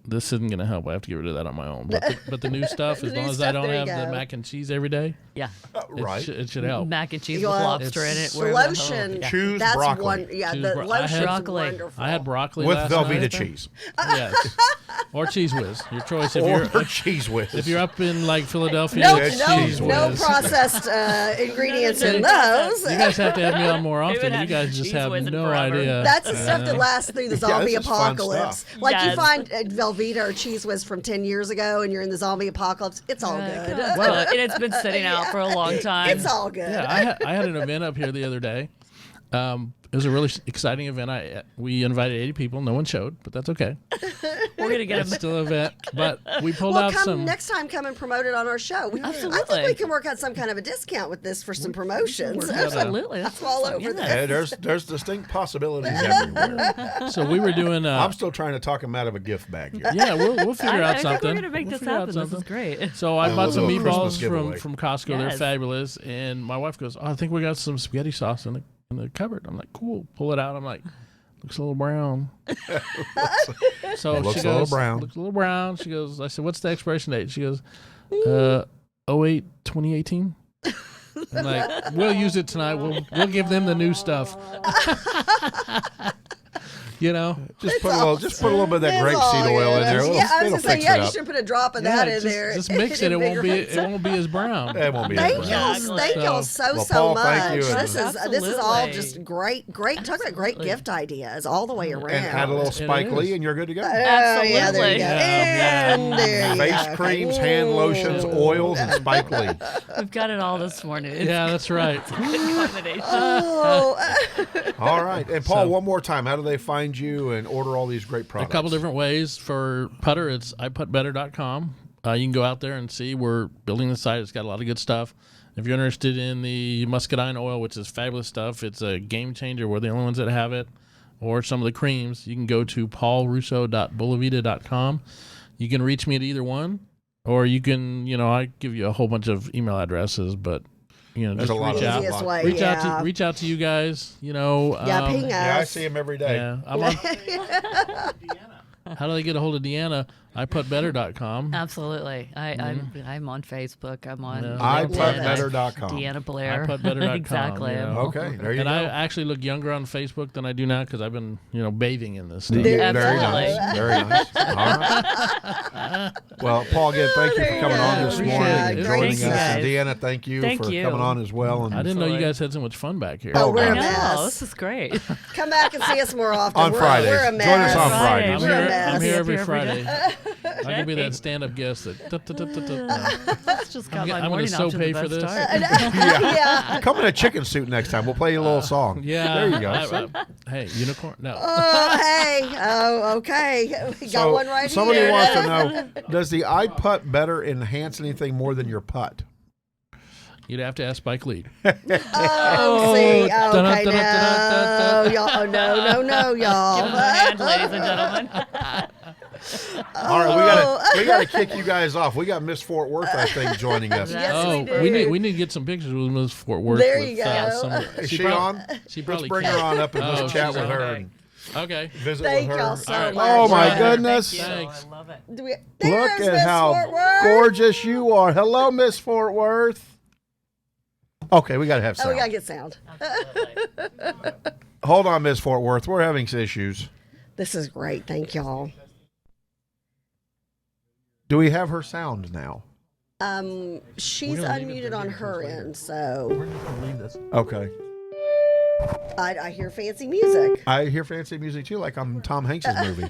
G: this isn't going to help. I have to get rid of that on my own. But the new stuff,
A: The
G: as
A: new
G: long as
A: stuff,
G: I don't
A: there you
G: have the
A: go.
G: mac and cheese every day,
H: Yeah.
B: Right.
G: it should help.
H: Mac and cheese
A: You
H: with
A: want
H: lobster in it.
A: The
H: where
A: lotion,
H: Yeah.
B: Choose
A: that's
B: broccoli.
A: one. Yeah,
G: Choose
A: the
G: bro- I
A: lotion's
G: had
H: broccoli.
A: wonderful.
G: I had broccoli
B: With
G: last
B: Velveeta
G: night.
B: cheese
G: Yes, or cheese whiz. Your choice. If
B: or cheese whiz.
G: if you're up in like Philadelphia,
A: No,
G: it's
A: no,
G: cheese
A: no
G: whiz.
A: processed ingredients in
H: You
A: those.
G: You guys have to have me on more often.
H: haven't
G: You
H: had
G: guys just
H: cheese
G: have
H: whiz in
G: no
H: forever.
G: idea.
A: That's the stuff that lasts through the
B: Yeah,
A: zombie
B: this is fun
A: apocalypse.
B: stuff.
A: Like you
H: Yes.
A: find Velveeta or Cheese Whiz from 10 years ago, and you're in the zombie apocalypse. It's all good.
H: Well, and it's been sitting out for a long time.
A: It's all good.
G: Yeah, I had an event up here the other day. It was a really exciting event. We invited 80 people. No one showed, but that's okay.
H: We're gonna get
G: It's
H: them.
G: still an event. But we pulled
A: Well,
G: out some.
A: next time, come and promote it on our show. I think
H: Absolutely.
A: we can work out some kind of a discount with this for some promotions.
H: Absolutely.
A: That's all over this.
B: Hey, there's distinct possibilities everywhere.
G: So we were doing.
B: I'm still trying to talk him out of a gift bag here.
G: Yeah, we'll figure out
H: I think
G: something.
H: we're gonna make
G: We'll
H: this
G: figure out
H: happen. This is
G: something.
H: great.
G: So I
B: And
G: bought
B: we'll
G: some
B: do a Christmas
G: meatballs
B: giveaway.
G: from Costco. They're
H: Yes.
G: fabulous. And my wife goes, "Oh, I think we got some spaghetti sauce in the cupboard." I'm like, "Cool." Pull it out. I'm like, "Looks a little brown." So
B: Looks
G: she
B: a little
G: goes,
B: brown.
G: "Looks a little brown." She goes, I said, "What's the expiration date?" She goes, 08/2018. I'm like, "We'll use it tonight. We'll give them the new stuff." You know,
B: Just put a little bit of that
A: It's
B: grapeseed
A: all
B: oil in
A: good.
B: there. It'll,
A: Yeah, I was
B: it'll
A: gonna say,
B: fix
A: yeah,
B: it
A: you
B: up.
A: should put a drop of that in there.
G: just mix it. It won't be. It won't be as brown.
B: It won't be as
A: Thank
B: brown.
A: y'all,
H: Exactly.
A: thank y'all so
B: Well,
A: so
B: Paul,
A: much.
B: thank you, and-
A: This is all
H: Absolutely.
A: just great. Talk about great gift ideas all the way around.
B: And add a little
G: It
B: Spike
G: is.
B: Lee, and you're good to go.
A: Oh, yeah, there you go.
G: Yeah.
A: And there you
B: Face
A: go.
B: creams, hand lotions, oils, and Spike Lee.
H: We've got it all this morning. It's
G: Yeah, that's right.
H: a good combination.
A: Oh,
B: All right. And Paul,
G: So-
B: one more time, how do they find you and order all these great
G: A
B: products?
G: couple different ways. For putter, it's iputtbetter.com. You can go out there and see. We're building the site. It's got a lot of good stuff. If you're interested in the muscadine oil, which is fabulous stuff, it's a game changer. We're the only ones that have it. Or some of the creams, you can go to paulrusso.bullavita.com. You can reach me at either one, or you can, I give you a whole bunch of email addresses, but
B: There's
G: just
B: a lot
G: reach
B: of
G: out.
A: easiest way.
G: Reach
A: yeah.
G: out to you guys.
A: Ping
B: Yeah, I
A: us.
B: see him every day.
G: Yeah, I'm on. How do they get a hold of Deanna? iputtbetter.com.
H: Absolutely. I'm on Facebook. I'm on
G: Yeah.
B: iputtbetter.com.
H: Deanna Blair.
G: iputtbetter.com,
H: Exactly.
G: you know.
B: Okay, there you
G: And
B: go.
G: I actually look younger on Facebook than I do now because I've been, bathing in this stuff.
B: Very
H: Absolutely.
B: nice. Very nice. All right. Well, Paul, again, thank you for
A: There you
B: coming
A: go.
B: on this
G: Appreciate
B: morning
G: it.
B: and
G: Thank
B: joining us.
H: you,
B: And
H: guys.
B: Deanna, thank you
H: Thank
B: for
H: you.
B: coming on as well. And
G: I didn't know you guys had so much fun back here.
B: Oh,
A: we're
B: God.
A: a mess.
H: No, this is great.
A: Come back and see us more often.
B: On
A: we're,
B: Fridays.
A: We're a
B: Join
A: mess.
B: us on
H: Right.
B: Fridays.
G: I'm
A: We're a
G: here,
A: mess.
G: I'm here every
H: Every day.
G: Friday. I can be that stand-up guest that.
H: That's just got my
G: I'm gonna
H: morning
G: so
H: off to
G: pay
H: the
G: for
H: best
G: this.
H: start.
A: Yeah.
B: Come in a chicken suit next time. We'll play you a little song.
G: Yeah.
B: There you go.
G: Hey, unicorn? No.
A: Oh, hey. Oh, okay. We got one right
B: somebody
A: here.
B: wants to know, does the iPutt better enhance anything more than your putt?
G: You'd have to ask Spike Lee.
A: Oh, see. Okay,
G: Dun-dun-dun-dun-dun-dun-dun.
A: no. Y'all. No, y'all.
H: Give him a hand, ladies and gentlemen.
B: All right, we gotta kick you guys off. We got Miss Fort Worth, I think, joining us.
A: Yes,
G: we need to get some pictures with Miss Fort Worth.
A: There you go.
B: Is she on?
G: She
B: Let's
G: probably
B: bring her
G: can't.
B: on up and
G: Oh,
B: just chat
G: she's
B: with
G: on.
B: her
G: Okay.
B: and
G: Okay.
B: visit
A: Thank
B: with her.
A: y'all so
G: All right.
A: much.
B: Oh my
H: Thank
B: goodness!
H: you.
G: Thanks.
H: I love it.
B: Look
A: There's
B: at
A: Miss
B: how
A: Fort Worth.
B: gorgeous you are. Hello, Miss Fort Worth. Okay, we gotta have
A: Oh,
B: sound.
A: we gotta get sound.
B: Hold on, Miss Fort Worth. We're having some issues.
A: This is great. Thank y'all.
B: Do we have her sound now?
A: She's
G: We're gonna leave it
A: unmuted
G: there
A: on
G: because
A: her
G: later.
A: end, so
G: We're just gonna leave this.
B: Okay.
A: I hear fancy music.
B: I hear fancy music too, like I'm Tom Hanks's movie.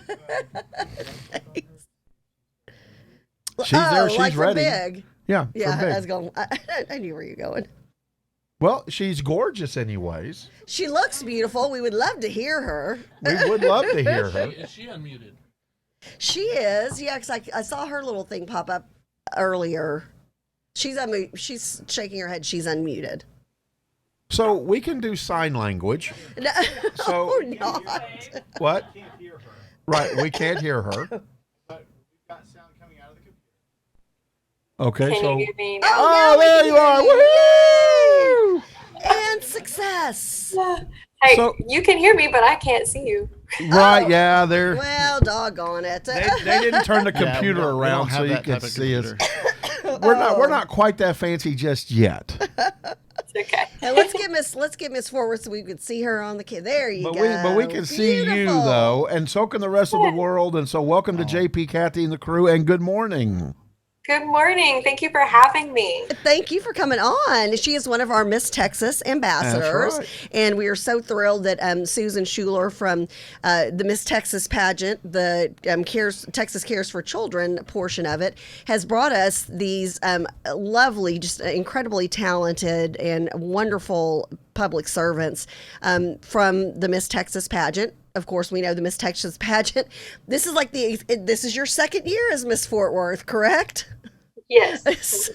B: She's there. She's
A: like
B: ready.
A: From Big.
B: Yeah.
A: Yeah,
B: from Big.
A: I was going. I knew where you're going.
B: Well, she's gorgeous, anyways.
A: She looks beautiful. We would love to hear her.
B: We would love to hear her.
G: Is she unmuted?
A: She is, yeah, because I saw her little thing pop up earlier. She's shaking her head. She's unmuted.
B: So we can do sign language.
A: No,
B: So-
A: not.
B: What? Right, we can't hear her. Okay,
I: Can
B: so
I: you hear me now?
B: oh,
A: now we
B: there
A: can
B: you
A: hear
B: are! Woohoo!
A: And success.
I: Hey,
B: So-
I: you can hear me, but I can't see you.
B: Right, yeah, they're
A: Well, doggone it.
B: they didn't turn the
G: Yeah, we
B: computer
G: don't- we
B: around
G: don't have
B: so you
G: that
B: can
G: type of
B: see us.
G: computer.
B: We're not quite that fancy just yet.
I: It's okay.
A: And let's get Miss Forward so we could see her on the kid. There you
B: But
A: go.
B: we can see you
A: Beautiful.
B: though, and so can the rest of the world. And so welcome to JP, Kathy, and the crew, and good morning.
I: Good morning. Thank you for having me.
A: Thank you for coming on. She is one of our Miss Texas ambassadors,
B: right.
A: and we are so thrilled that Susan Schuler from the Miss Texas pageant, the Texas Cares for Children portion of it, has brought us these lovely, just incredibly talented and wonderful public servants from the Miss Texas pageant. Of course, we know the Miss Texas pageant. This is like this is your second year as Miss Fort Worth, correct?
I: Yes.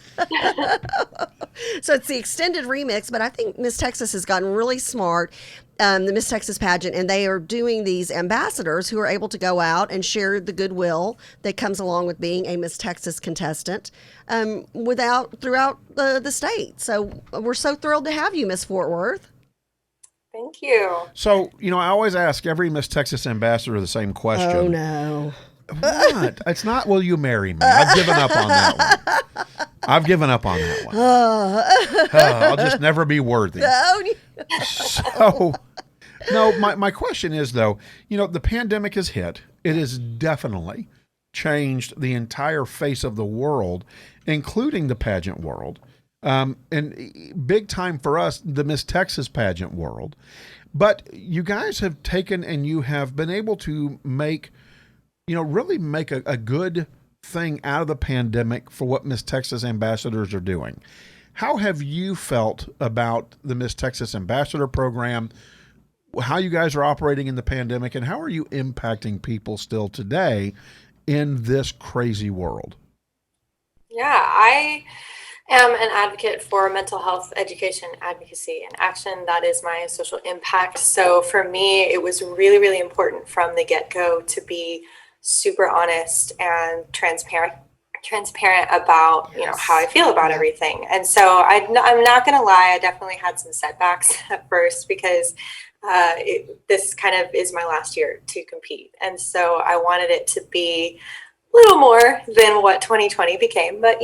A: So it's the extended remix, but I think Miss Texas has gotten really smart, the Miss Texas pageant, and they are doing these ambassadors who are able to go out and share the goodwill that comes along with being a Miss Texas contestant throughout the state. So we're so thrilled to have you, Miss Fort Worth.
I: Thank you.
B: So I always ask every Miss Texas ambassador the same question.
A: Oh no.
B: What? It's not, will you marry me? I've given up on that one. I'll just never be worthy.
A: Oh,
B: So, no, my question is, though, the pandemic has hit. It has definitely changed the entire face of the world, including the pageant world. And big time for us, the Miss Texas pageant world. But you guys have taken and you have been able to make really make a good thing out of the pandemic for what Miss Texas ambassadors are doing. How have you felt about the Miss Texas Ambassador Program, how you guys are operating in the pandemic, and how are you impacting people still today in this crazy world?
I: Yeah, I am an advocate for mental health education, advocacy, and action. That is my social impact. So for me, it was really, really important from the get-go to be super honest and transparent about how I feel about everything. And so I'm not gonna lie, I definitely had some setbacks at first because this kind of is my last year to compete, and so I wanted it to be a little more than what 2020 became, but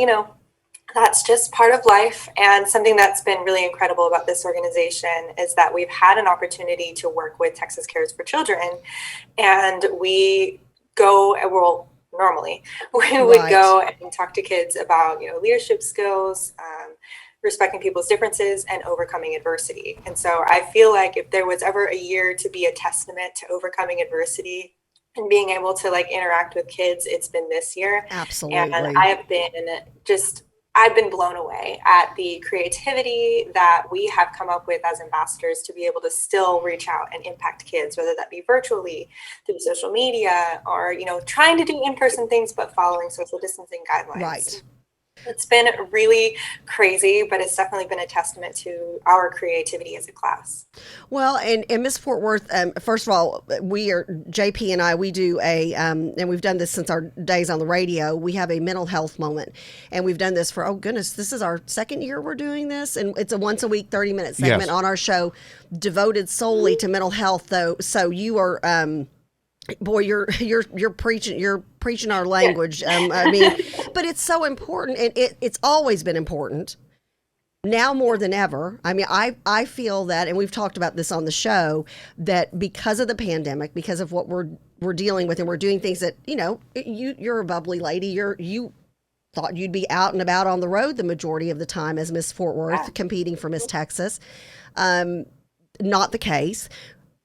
I: that's just part of life. And something that's been really incredible about this organization is that we've had an opportunity to work with Texas Cares for Children, and we go, well, normally we would go and talk to kids about, leadership skills, respecting people's differences, and overcoming adversity. And so I feel like if there was ever a year to be a testament to overcoming adversity, and being able to like interact with kids, it's been this year.
A: Absolutely.
I: And I've been blown away at the creativity that we have come up with as ambassadors to be able to still reach out and impact kids, whether that be virtually through social media or, you know, trying to do in-person things, but following social distancing guidelines.
A: Right.
I: It's been really crazy, but it's definitely been a testament to our creativity as a class.
A: Well, and Miss Fort Worth, first of all, JP and I, we do and we've done this since our days on the radio, we have a mental health moment. And we've done this for, oh goodness, this is our second year we're doing this. And it's a once a week, 30-minute segment on our show devoted solely to mental health, though. So you are, boy, you're preaching our language. I mean, but it's so important, and it's always been important. Now more than ever. I mean, I feel that, and we've talked about this on the show, that because of the pandemic, because of what we're dealing with, and we're doing things that, you know, you're a bubbly lady. You thought you'd be out and about on the road the majority of the time as Miss Fort Worth, competing for Miss Texas. Not the case.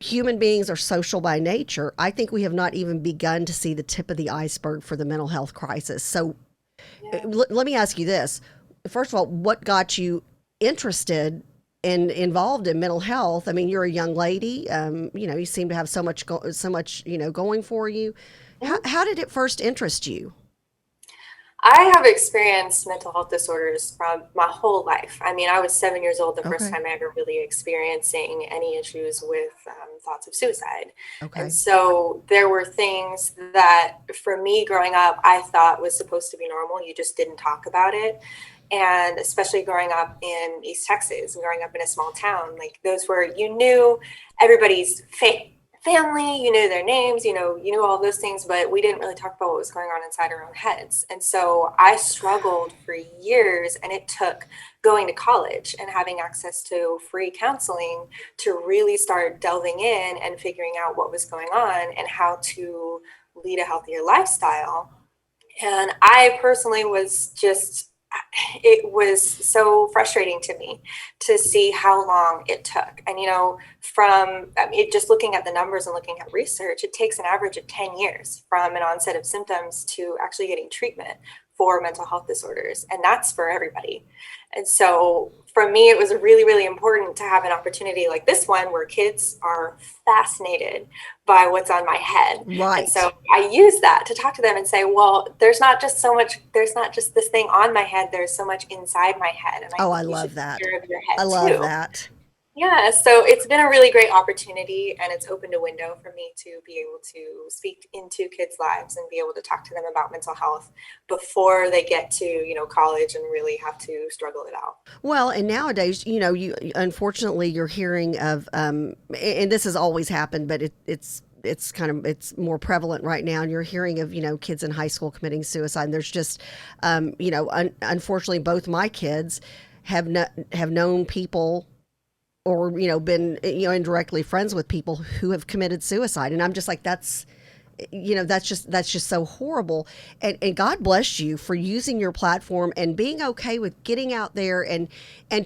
A: Human beings are social by nature. I think we have not even begun to see the tip of the iceberg for the mental health crisis. So let me ask you this. First of all, what got you interested and involved in mental health? I mean, you're a young lady. You know, you seem to have so much, you know, going for you. How did it first interest you?
I: I have experienced mental health disorders from my whole life. I mean, I was 7 years old the first time I ever really experiencing any issues with thoughts of suicide. And so there were things that for me growing up, I thought was supposed to be normal. You just didn't talk about it. And especially growing up in East Texas and growing up in a small town, like those were, you knew everybody's family, you knew their names, you knew all those things, but we didn't really talk about what was going on inside our own heads. And so I struggled for years, and it took going to college and having access to free counseling to really start delving in and figuring out what was going on and how to lead a healthier lifestyle. And I personally was it was so frustrating to me to see how long it took. And, just looking at the numbers and looking at research, it takes an average of 10 years from an onset of symptoms to actually getting treatment for mental health disorders. And that's for everybody. And so for me, it was really, really important to have an opportunity like this one where kids are fascinated by what's on my head.
A: Right.
I: And so I use that to talk to them and say, well, there's not just this thing on my head. There's so much inside my head. And
A: I love that.
I: I
A: love that.
I: Yeah, so it's been a really great opportunity, and it's opened a window for me to be able to speak into kids' lives and be able to talk to them about mental health before they get to, college and really have to struggle it out.
A: Well, and nowadays, you unfortunately you're hearing of, and this has always happened, but it's more prevalent right now, and you're hearing of kids in high school committing suicide. And there's just unfortunately both my kids have known people or been indirectly friends with people who have committed suicide, and I'm just like, that's just so horrible. And God bless you for using your platform and being okay with getting out there and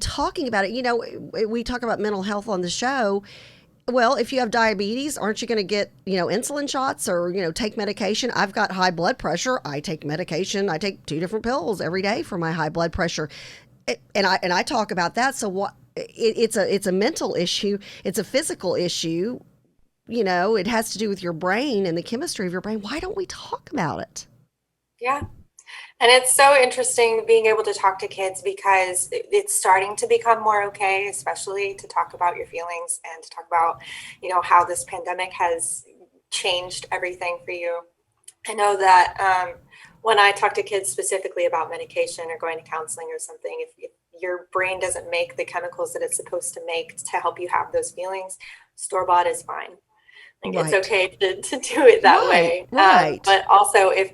A: talking about it. We talk about mental health on the show. Well, if you have diabetes, aren't you going to get, insulin shots or, take medication? I've got high blood pressure. I take medication. I take 2 different pills every day for my high blood pressure. And I talk about that. So what? It's a mental issue. It's a physical issue. It has to do with your brain and the chemistry of your brain. Why don't we talk about it?
I: Yeah. And it's so interesting being able to talk to kids because it's starting to become more okay, especially to talk about your feelings and to talk about, how this pandemic has changed everything for you. I know that when I talk to kids specifically about medication or going to counseling or something, if your brain doesn't make the chemicals that it's supposed to make to help you have those feelings, store-bought is fine. Like, right. It's okay to do it that way.
A: Right.
I: But also, if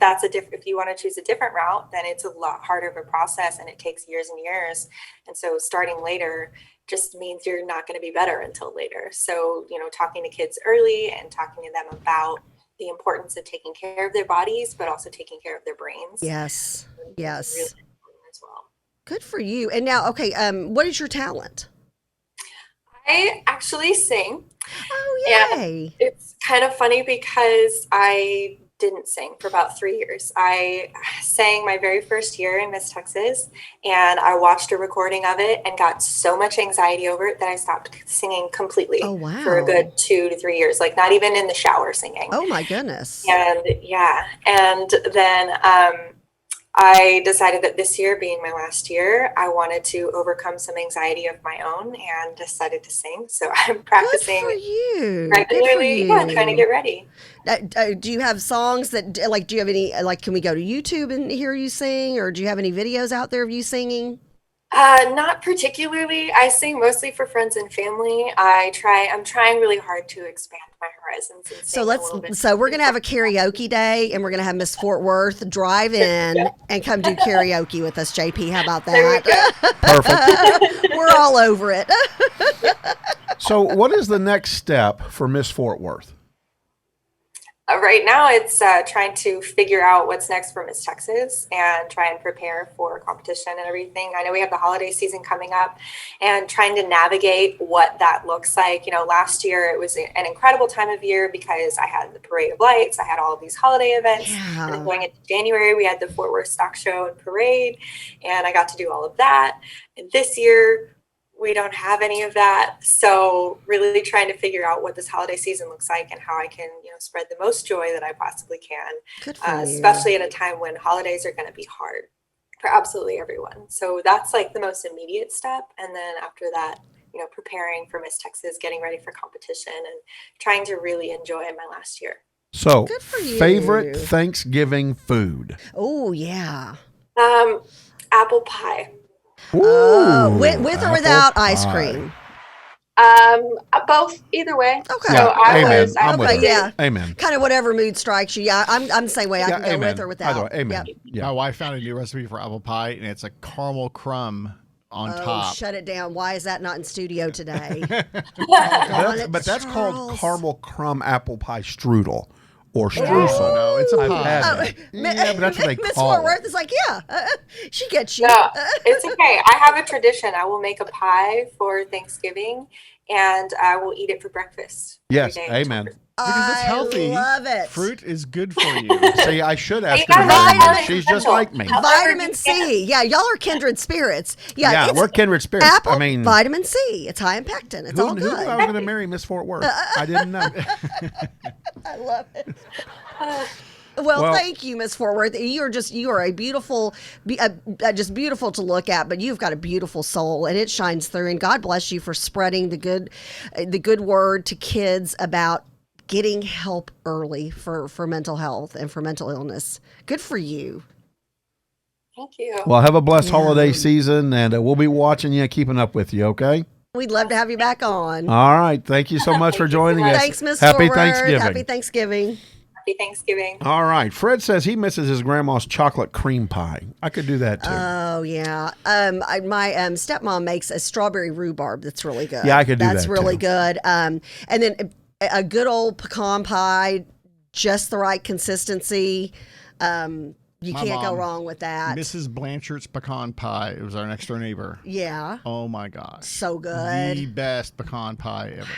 I: you want to choose a different route, then it's a lot harder of a process and it takes years and years. And so starting later just means you're not going to be better until later. So, talking to kids early and talking to them about the importance of taking care of their bodies, but also taking care of their brains.
A: Yes. Yes.
I: Really important as well.
A: Good for you. And now, okay, what is your talent?
I: I actually sing.
A: Oh,
I: And
A: yay.
I: it's kind of funny because I didn't sing for about 3 years. I sang my very first year in Miss Texas, and I watched a recording of it and got so much anxiety over it that I stopped singing completely
A: Oh, wow.
I: for a good 2 to 3 years, like not even in the shower singing.
A: Oh, my goodness.
I: And yeah, and then I decided that this year being my last year, I wanted to overcome some anxiety of my own and decided to sing. So I'm practicing
A: Good for you.
I: regularly,
A: Good for
I: yeah, trying to get ready.
A: Do you have songs that, like, do you have any, like, can we go to YouTube and hear you sing, or do you have any videos out there of you singing?
I: Not particularly. I sing mostly for friends and family. I'm trying really hard to expand my horizons and
A: So
I: sing a little bit.
A: so we're going to have a karaoke day, and we're going to have Miss Fort Worth drive in and come do karaoke with us, JP. How about
I: There we
A: that?
B: Perfect.
A: We're all over it.
B: So, what is the next step for Miss Fort Worth?
I: Right now, it's trying to figure out what's next for Miss Texas and try and prepare for competition and everything. I know we have the holiday season coming up and trying to navigate what that looks like. You know, last year it was an incredible time of year because I had the Parade of Lights, I had all of these holiday events.
A: Yeah.
I: And then going into January, we had the Fort Worth Stock Show and Parade, and I got to do all of that. And this year, we don't have any of that. So really trying to figure out what this holiday season looks like and how I can, spread the most joy that I possibly can,
A: Good for you.
I: especially at a time when holidays are going to be hard for absolutely everyone. So that's like the most immediate step. And then after that, preparing for Miss Texas, getting ready for competition and trying to really enjoy my last year.
B: So,
A: Good for you.
B: favorite Thanksgiving food?
A: Oh, yeah.
I: Apple pie.
B: Ooh,
A: With or
B: apple
A: without ice
B: pie.
A: cream?
I: Both, either way.
A: Okay.
I: So
B: Amen.
I: I
B: I'm with
A: okay,
B: her.
A: yeah.
B: Amen.
A: Kind of whatever mood strikes you. Yeah, I'm the same way. I can go
B: amen.
A: with or without.
B: Either way, amen.
A: Yep.
B: Yeah.
D: My wife found a new recipe for apple pie, and it's a caramel crumb on
A: Oh,
D: top.
A: shut it down. Why is that not in studio today? Darn
B: But
A: it,
B: that's called
A: Charles.
B: caramel crumb apple pie strudel or
D: Oh,
B: streusel.
D: no, it's a
B: I've
D: pie.
B: had
A: Oh,
B: that. Yeah, but that's what they
A: Miss
B: call
A: Fort
B: it.
A: Worth is like, yeah, she gets you.
I: No, it's okay. I have a tradition. I will make a pie for Thanksgiving, and I will eat it for breakfast.
B: Yes,
I: every day.
B: amen.
D: Because it's healthy.
A: I love it.
D: Fruit is good for you.
B: See, I should ask
I: Yeah,
B: her to marry
I: vitamin
B: me. She's just like me.
A: Vitamin C. Yeah, y'all are kindred spirits. Yeah,
B: Yeah,
A: it's
B: we're kindred spirits.
A: apple,
B: I mean,
A: vitamin C. It's high in pectin. It's all
B: who knew I
A: good.
B: was going to marry Miss Fort Worth? I didn't know.
A: I love it. Well, thank you, Miss Fort Worth. You are a beautiful, just beautiful to look at. But you've got a beautiful soul, and it shines through. And God bless you for spreading the good word to kids about getting help early for mental health and for mental illness. Good for you.
I: Thank you.
B: Well, have a blessed holiday season, and we'll be watching you, keeping up with you, okay?
A: We'd love to have you back on.
B: All right. Thank you so much for joining us.
A: Thanks, Miss
B: Happy
A: Fort Worth.
B: Thanksgiving.
A: Happy Thanksgiving.
I: Happy Thanksgiving.
B: All right. Fred says he misses his grandma's chocolate cream pie. I could do that too.
A: Oh yeah. My stepmom makes a strawberry rhubarb that's really good.
B: Yeah, I could do
A: that's
B: that,
A: really
B: too.
A: good. And then a good old pecan pie, just the right consistency. You
D: My
A: can't go
D: mom,
A: wrong with that.
D: Mrs. Blanchard's pecan pie. It was our next door neighbor.
A: Yeah.
D: Oh my gosh.
A: So good.
D: The best pecan pie ever.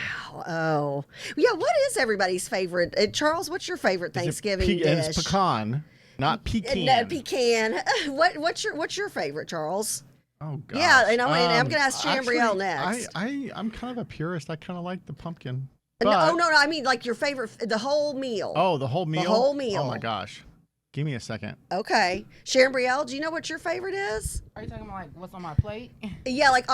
A: Oh. Yeah, what is everybody's favorite? Charles, what's your favorite Thanksgiving
D: And
A: dish?
D: it's pecan, not pecan.
A: No, pecan. What's your favorite, Charles?
D: Oh gosh.
A: Yeah, and I'm going to ask Chambrielle
D: actually,
A: next.
D: I'm kind of a purist. I kind of like the pumpkin.
A: No,
D: But-
A: no, I mean like your favorite, the whole meal.
D: Oh, the whole meal?
A: The whole meal.
D: Oh my gosh. Give me a second.
A: Okay. Chambrielle, do you know what your favorite is?
C: Are you talking about like what's on my plate?
A: Yeah, like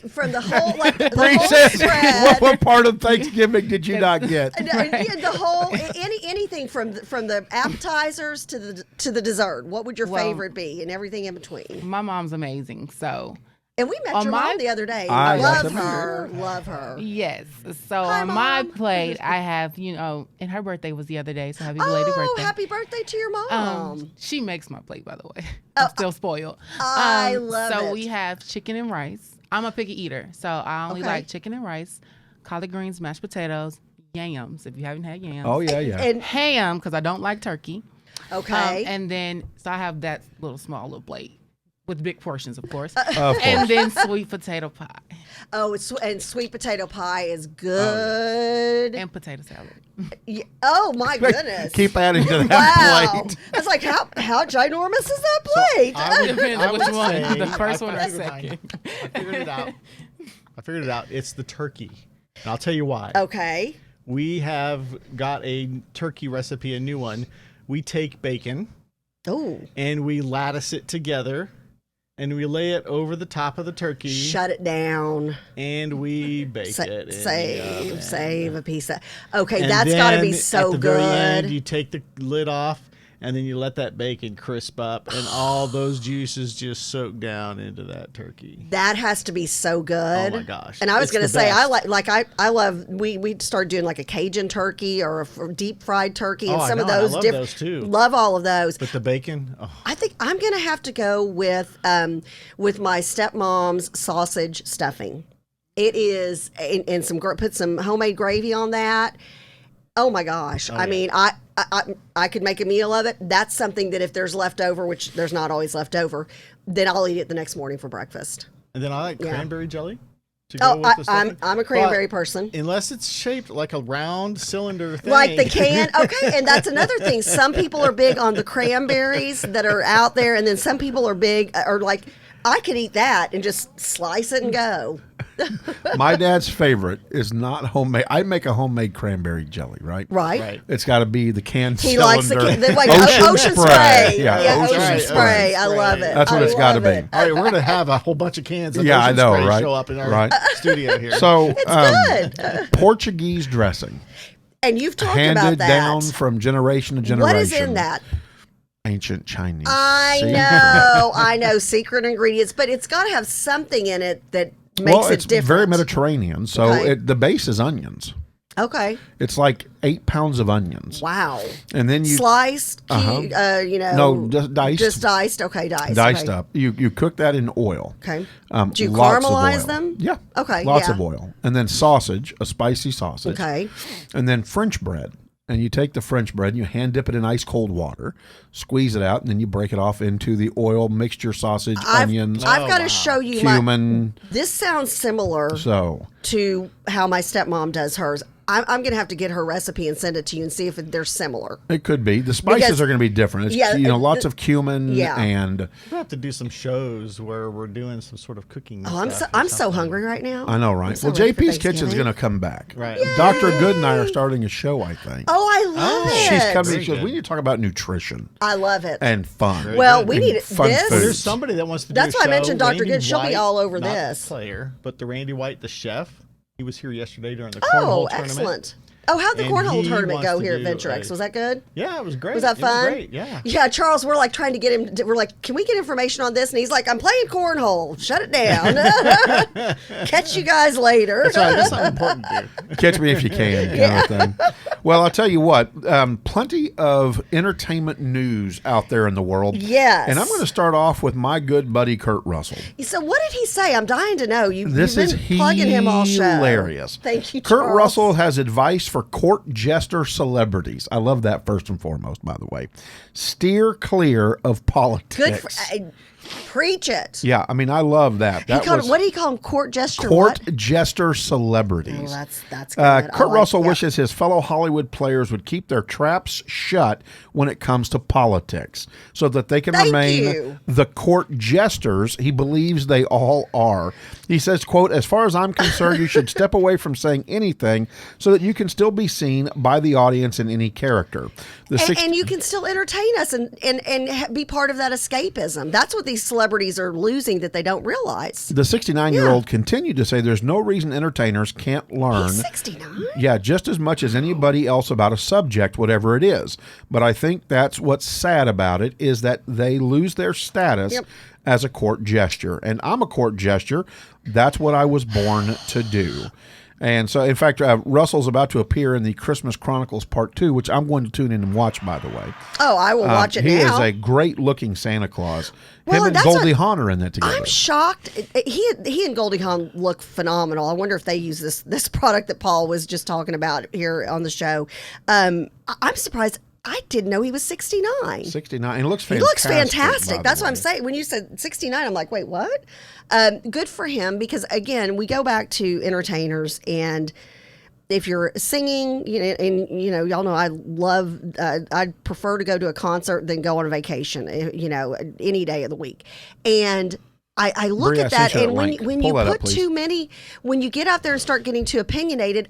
A: from the whole, like the
B: Bree
A: whole
B: says,
A: spread.
B: what part of Thanksgiving did you not get?
A: Yeah, the whole anything from the appetizers to the dessert. What would your
C: Well,
A: favorite be, and everything in between?
C: My mom's amazing, so
A: And we met
C: on
A: your
C: my-
A: mom the other day.
B: I got
A: Love
B: to meet
A: her. Love her.
C: yes. So
A: Hi,
C: on my
A: Mom.
C: plate, I have and her birthday was the other day, so happy belated
A: Oh,
C: birthday.
A: happy birthday to your mom.
C: She makes my plate, by the way. I'm still spoiled.
A: I love
C: so
A: it.
C: we have chicken and rice. I'm a picky eater, so I only
A: Okay.
C: like chicken and rice, collard greens, mashed potatoes, yams. If you haven't had yams,
B: Oh, yeah, yeah.
A: And
C: ham because I don't like turkey.
A: okay.
C: And then so I have that little small little plate. with big portions, of course.
B: Of course.
C: And then sweet potato pie
A: Oh, and sweet potato pie is good.
C: and potato salad.
A: Yeah. Oh my goodness!
B: Keep adding to that
A: Wow.
B: plate.
A: I was like, how ginormous is that plate?
C: Depends on which one, the first one or
D: figured mine.
C: second.
D: I figured it out. It's the turkey. And I'll tell you why.
A: Okay.
D: We have got a turkey recipe, a new one. We take bacon
A: Oh,
D: and we lattice it together and we lay it over the top of the turkey
A: shut it down.
D: and we bake it. in the oven.
A: Save a piece of. Okay,
D: And
A: that's got to be
D: then
A: so
D: at the
A: good.
D: very end, you take the lid off and then you let that bacon crisp up and all those juices just soak down into that turkey.
A: That has to be so good.
D: Oh my gosh.
A: And I was
D: It's
A: going to
D: the
A: say, I
D: best.
A: I love, we started doing like a Cajun turkey or a deep fried turkey and
D: Oh, I
A: some of
D: know, I
A: those.
D: love those too.
A: Love all of those.
D: But the bacon, oh,
A: I think I'm going to have to go with my stepmom's sausage stuffing. It is, and put some homemade gravy on that. Oh my gosh. I mean, I could make a meal of it. That's something that if there's leftover, which there's not always leftover, then I'll eat it the next morning for breakfast.
D: and then I like
A: Yeah.
D: cranberry jelly to go
A: Oh,
D: with the
A: I'm
D: stuffing.
A: a cranberry
D: But
A: person.
D: Unless it's shaped like a round cylinder thing.
A: Like the can. Okay, and that's another thing. Some people are big on the cranberries that are out there, and then some people are big, or like, I could eat that and just slice it and go.
B: My dad's favorite is not homemade. I make a homemade cranberry jelly, right?
A: Right?
D: Right.
B: It's got to be the canned
A: He
B: cylinder.
A: likes the
B: Ocean
A: ocean spray.
B: spray. Yeah,
A: ocean
D: ocean
A: spray.
D: spray.
A: I love it.
B: That's what
A: I
B: it's gotta
A: love
B: be.
A: it.
D: All right, we're going to have a whole bunch of cans of
B: Yeah, I
D: ocean
B: know,
D: spray
B: right?
D: show up in our
B: Right.
D: studio here.
B: So,
A: Good.
B: Portuguese dressing,
A: And you've talked about
B: handed
A: that.
B: down from generation to generation.
A: What is in that?
B: Ancient Chinese.
A: I
B: See?
A: I know, secret ingredients, but it's got to have something in it that makes
B: Well,
A: it
B: it's
A: different.
B: very Mediterranean, so
A: Okay.
B: the base is onions.
A: Okay.
B: It's like 8 pounds of onions,
A: Wow.
B: and then you
A: Sliced,
B: Uh-huh.
A: no,
B: just diced.
A: Just diced. Okay, diced.
B: diced
A: okay.
B: up. You cook that in oil.
A: Okay. Do you
B: Lots of
A: caramelize
B: oil.
A: them?
B: Yeah.
A: Okay,
B: Lots
A: yeah.
B: of oil, and then sausage, a spicy sausage.
A: Okay.
B: And then French bread. And you take the French bread and you hand dip it in ice cold water, squeeze it out, and then you break it off into the oil mixture sausage, onions,
A: I've got to show you
B: cumin.
A: This sounds similar
B: So
A: to how my stepmom does hers. I'm going to have to get her recipe and send it to you and see if they're similar.
B: it could be. The spices
A: Because-
B: are going to be different. It's,
A: Yeah,
B: lots of cumin
A: yeah.
B: and
D: we're going to have to do some shows where we're doing some sort of cooking.
A: Oh, I'm
D: stuff or
A: I'm so
D: something.
A: hungry right now.
B: I know,
A: I'm
B: right?
A: so
B: Well,
A: ready for
B: JP's Kitchen's
A: Thanksgiving.
B: going to come back.
D: Right.
B: Dr. Good and I are starting a show, I think.
A: Oh, I love it.
B: She's coming.
D: Very
B: She goes,
D: good.
B: we need to talk about nutrition
A: I love it.
B: and fun.
A: Well, we
B: and
A: need
B: fun
A: this.
B: foods.
D: There's somebody that wants to
A: That's
D: do a
A: why I
D: show,
A: mentioned Dr.
D: Randy
A: Good. She'll be
D: White,
A: all over
D: not
A: this.
D: The player, but the Randy White, the chef. He was here yesterday during the
A: Oh,
D: cornhole tournament.
A: excellent. Oh, how'd the
D: And
A: cornhole
D: he
A: tournament
D: wants
A: go
D: to
A: here at
D: do
A: Venturex?
D: a-
A: Was that good?
D: Yeah, it was great.
A: Was that
D: It
A: fun?
D: great, yeah.
A: Yeah, Charles, we're like trying to get him. We're like, can we get information on this? And he's like, I'm playing cornhole. Shut it down. Catch you guys later.
D: That's right. That's not important, dude.
B: Catch me if you can, kind of thing. Well, I'll tell you what, plenty of entertainment news out there in the world.
A: Yes.
B: And I'm going to start off with my good buddy Kurt Russell.
A: So what did he say? I'm dying to know.
B: This
A: You've
B: is
A: been plugging him all show.
B: hilarious.
A: Thank you,
B: Kurt
A: Charles.
B: Russell has advice for court jester celebrities. I love that first and foremost, by the way. Steer clear of politics.
A: Good for, preach it.
B: Yeah, I mean, I love that. That was
A: What do you call him? Court gesture.
B: court
A: What?
B: jester celebrities.
A: Oh, that's good. I
B: Kurt
A: like-
B: Russell
A: yeah.
B: wishes his fellow Hollywood players would keep their traps shut when it comes to politics so that they can
A: Thank
B: remain
A: you.
B: the court jesters he believes they all are. He says, quote, as far as I'm concerned, you should step away from saying anything so that you can still be seen by the audience in any character.
A: And you can still entertain us and be part of that escapism. That's what these celebrities are losing that they don't realize.
B: The 69-year-old continued to say there's no reason entertainers can't learn.
A: He's 69.
B: Yeah, just as much as anybody else about a subject, whatever it is. But I think that's what's sad about it is that they lose their status as a court gesture. And I'm a court gesture. That's what I was born to do. And so, in fact, Russell's about to appear in the Christmas Chronicles Part 2, which I'm going to tune in and watch, by the way.
A: Oh, I will watch it
B: he
A: now.
B: is a great-looking Santa Claus.
A: Well,
B: Him and
A: that's
B: Goldie
A: what-
B: Hawn are in that together.
A: I'm shocked. He and Goldie Hawn look phenomenal. I wonder if they use this product that Paul was just talking about here on the show. I'm surprised. I didn't know he was 69.
B: 69. He looks
A: He
B: fantastic.
A: looks fantastic.
B: by
A: That's
B: the
A: what I'm
B: way.
A: saying. When you said 69, I'm like, wait, what? Good for him because, again, we go back to entertainers, and if you're singing, y'all know I love, I'd prefer to go to a concert than go on a vacation, any day of the week. And I look
B: Brie, I
A: at that,
B: sent you
A: and
B: that link.
A: when
B: Pull
A: you
B: that up,
A: put
B: please.
A: too many, when you get out there and start getting too opinionated,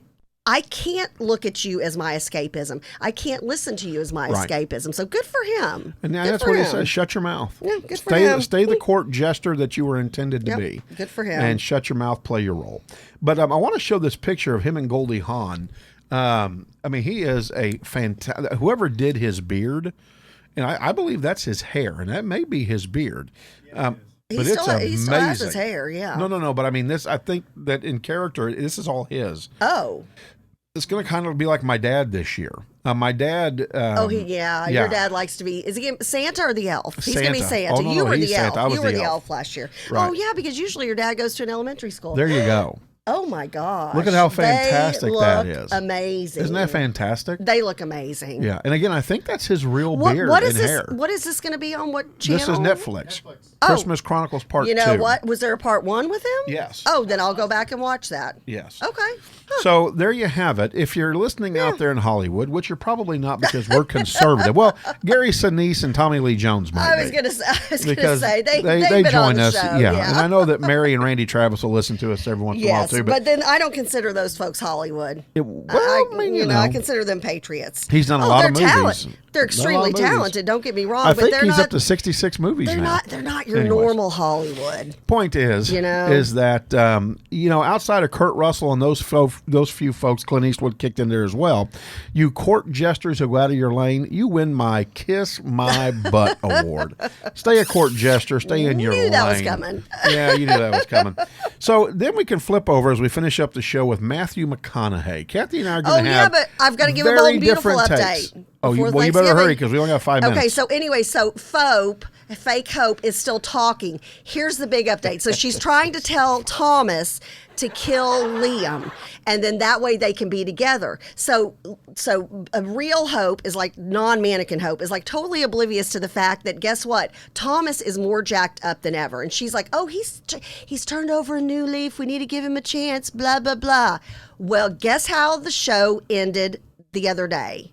A: I can't look at you as my escapism. I can't listen to you as my
B: Right.
A: escapism. So good for him.
B: And now
A: Good
B: that's
A: for
B: what he
A: him.
B: says. Shut your mouth.
A: Yeah, good for him.
B: Stay the court jester that you were intended to
A: Yep,
B: be.
A: good for him.
B: And shut your mouth, play your role. But I want to show this picture of him and Goldie Hawn. He is a fantastic. Whoever did his beard, and I believe that's his hair, and that may be his beard.
A: He
B: But
A: still,
B: it's amazing.
A: he still has his hair, yeah.
B: No. But I mean, I think that in character, this is all his.
A: Oh.
B: It's going to kind of be like my dad this year. My dad.
A: Your dad likes to be. Is he Santa or the elf? He's going to be
B: Santa.
A: Santa.
B: Oh, no,
A: you
B: no,
A: were
B: he's
A: the elf.
B: Santa. I was
A: You were
B: the
A: the
B: elf.
A: elf last year.
B: Right.
A: Oh yeah, because usually your dad goes to an elementary school.
B: There you go.
A: Oh my gosh!
B: Look at how fantastic
A: they
B: that
A: look
B: is.
A: Amazing.
B: Isn't that fantastic?
A: They look amazing.
B: Yeah. And again, I think that's his real beard
A: What is
B: and
A: this?
B: hair.
A: What is this going to be on? What channel?
B: This is Netflix.
A: Oh.
B: Christmas Chronicles Part 2.
A: You know what? Was there a part 1 with him?
B: Yes.
A: Oh, then I'll go back and watch that.
B: Yes.
A: Okay.
B: So there you have it. If you're listening out there in Hollywood, which you're probably not because we're conservative. Well, Gary Sinise and Tommy Lee Jones might
A: I was
B: be.
A: going to
B: Because
A: say they've
B: they
A: been on
B: join
A: the
B: us.
A: show.
B: Yeah. And I know that Mary and Randy Travis will listen to us every once in a while
A: Yes,
B: too.
A: but then I don't consider those folks Hollywood. I consider them patriots.
B: He's done a lot of
A: they're
B: movies.
A: They're
B: Done a lot
A: extremely
B: of movies.
A: talented. Don't get me wrong,
B: I
A: but
B: think
A: they're
B: he's
A: not.
B: up to 66 movies
A: They're
B: now.
A: not. They're not your
B: Anyways.
A: normal Hollywood.
B: Point is that outside of Kurt Russell and those few folks, Clint Eastwood kicked in there as well. You court jesters who go out of your lane, you win my Kiss My Butt award. Stay a court jester. Stay in your lane.
A: Knew that was coming.
B: Yeah, you knew that was coming. So then we can flip over as we finish up the show with Matthew McConaughey. Kathy and I are going to have
A: but I've got to give a bold
B: very
A: and beautiful
B: different
A: update.
B: takes. Oh,
A: before
B: you better hurry
A: Thanksgiving.
B: because we only got 5 minutes.
A: Okay, so anyway, fake hope is still talking. Here's the big update. So she's trying to tell Thomas to kill Liam, and then that way they can be together. So a real hope is like non-mannequin hope is like totally oblivious to the fact that guess what? Thomas is more jacked up than ever, and she's like, oh, he's turned over a new leaf. We need to give him a chance. Blah blah blah. Well, guess how the show ended the other day?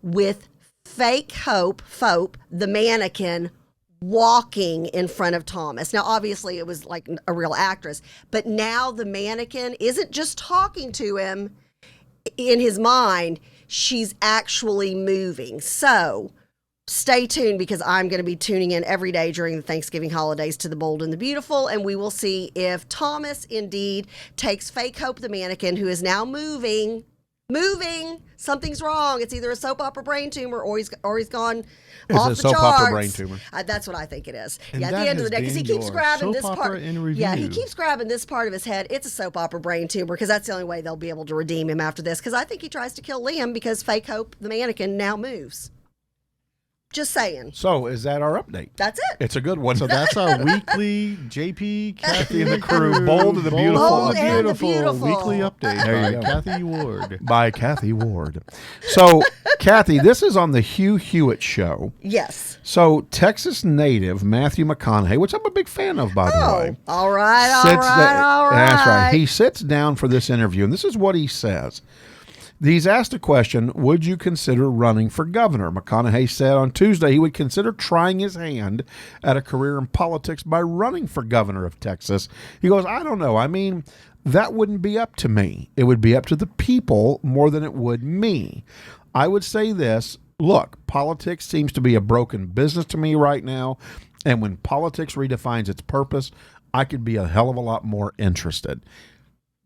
A: With fake Fope, the mannequin, walking in front of Thomas. Now, obviously, it was like a real actress, but now the mannequin isn't just talking to him in his mind, she's actually moving. So stay tuned because I'm going to be tuning in every day during the Thanksgiving holidays to The Bold and the Beautiful, and we will see if Thomas indeed takes fake Hope the mannequin, who is now moving. Something's wrong. It's either a soap opera brain tumor or he's gone
B: It's
A: off
B: a
A: the
B: soap
A: charts.
B: opera brain tumor.
A: That's what I think it is.
D: And
A: At the
D: that
A: end of the day,
D: has
A: because he
D: been
A: keeps
D: your
A: grabbing
D: soap
A: this
D: opera
A: part.
D: in
A: Yeah, he
D: review.
A: keeps grabbing this part of his head. It's a soap opera brain tumor because that's the only way they'll be able to redeem him after this. Because I think he tries to kill Liam because fake Hope the mannequin now moves. Just saying.
B: So is that our update?
A: That's it.
B: It's a good one.
D: So that's our weekly JP, Kathy,
B: and the crew, Bold and the Beautiful.
A: Bold and the Beautiful.
D: weekly update
B: There you
D: by
B: go.
D: Kathy Ward.
B: By Kathy Ward. So, Kathy, this is on the Hugh Hewitt show.
A: Yes.
B: So, Texas native Matthew McConaughey, which I'm a big fan of, by the way.
A: All right.
B: That's right. He sits down for this interview, and this is what he says. He's asked a question, would you consider running for governor? McConaughey said on Tuesday he would consider trying his hand at a career in politics by running for governor of Texas. He goes, I don't know. I mean, that wouldn't be up to me. It would be up to the people more than it would me. I would say this, look, politics seems to be a broken business to me right now, and when politics redefines its purpose, I could be a hell of a lot more interested.